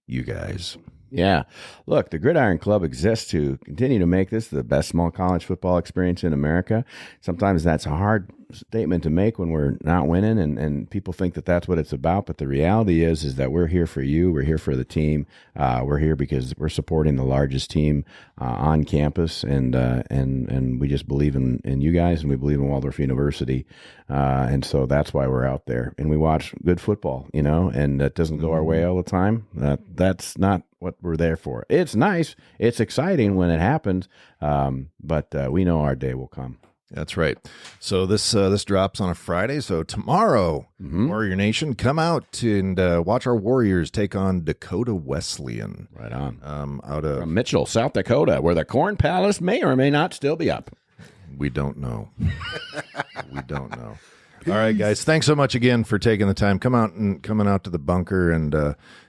you guys. Yeah. Look, the Gridiron Club exists to continue to make this the best small college football experience in America. Sometimes that's a hard statement to make when we're not winning, and people think that that's what it's about. But the reality is that we're here for you. We're here for the team. We're here because we're supporting the largest team on campus, and we just believe in you guys, and we believe in Waldorf University. And so that's why we're out there, and we watch good football, and that doesn't go our way all the time. That's not what we're there for. It's nice. It's exciting when it happens. But we know our day will come. That's right. So this drops on a Friday. So tomorrow, Warrior Nation, come out and watch our Warriors take on Dakota Wesleyan. Right on. Out of From Mitchell, South Dakota, where the Corn Palace may or may not still be up. We don't know. We don't know. All right, guys. Thanks so much again for taking the time. Coming out to the bunker and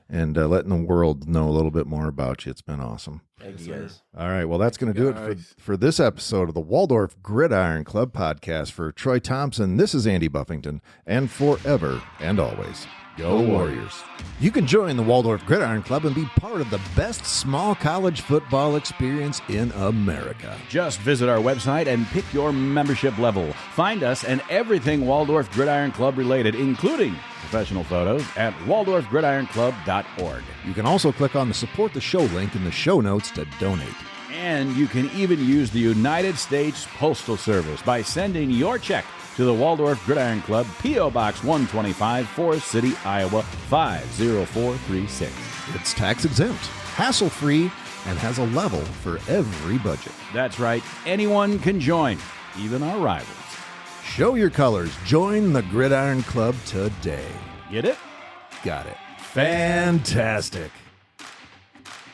letting the world know a little bit more about you. It's been awesome. Thank you, guys. All right. Well, that's going to do it for this episode of the Waldorf Gridiron Club podcast. For Troy Thompson, this is Andy Buffington, and forever and always, go Warriors. You can join the Waldorf Gridiron Club and be part of the best small college football experience in America. Just visit our website and pick your membership level. Find us and everything Waldorf Gridiron Club related, including professional photos, at waldorfgridironclub.org. You can also click on the Support the Show link in the show notes to donate. And you can even use the United States Postal Service by sending your check to the Waldorf Gridiron Club, P.O. Box 125, Forest City, Iowa, 50436. It's tax exempt, hassle-free, and has a level for every budget. That's right. Anyone can join, even our rivals. Show your colors. Join the Gridiron Club today. Get it? Got it. Fantastic.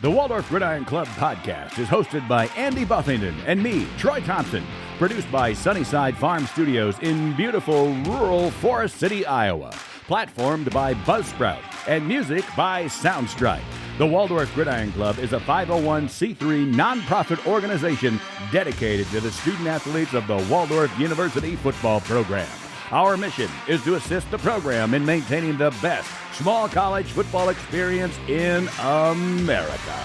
The Waldorf Gridiron Club podcast is hosted by Andy Buffington and me, Troy Thompson. Produced by Sunnyside Farm Studios in beautiful rural Forest City, Iowa. Platformed by Buzzsprout and music by Soundstripe. The Waldorf Gridiron Club is a 501c3 nonprofit organization dedicated to the student-athletes of the Waldorf University football program. Our mission is to assist the program in maintaining the best small college football experience in America.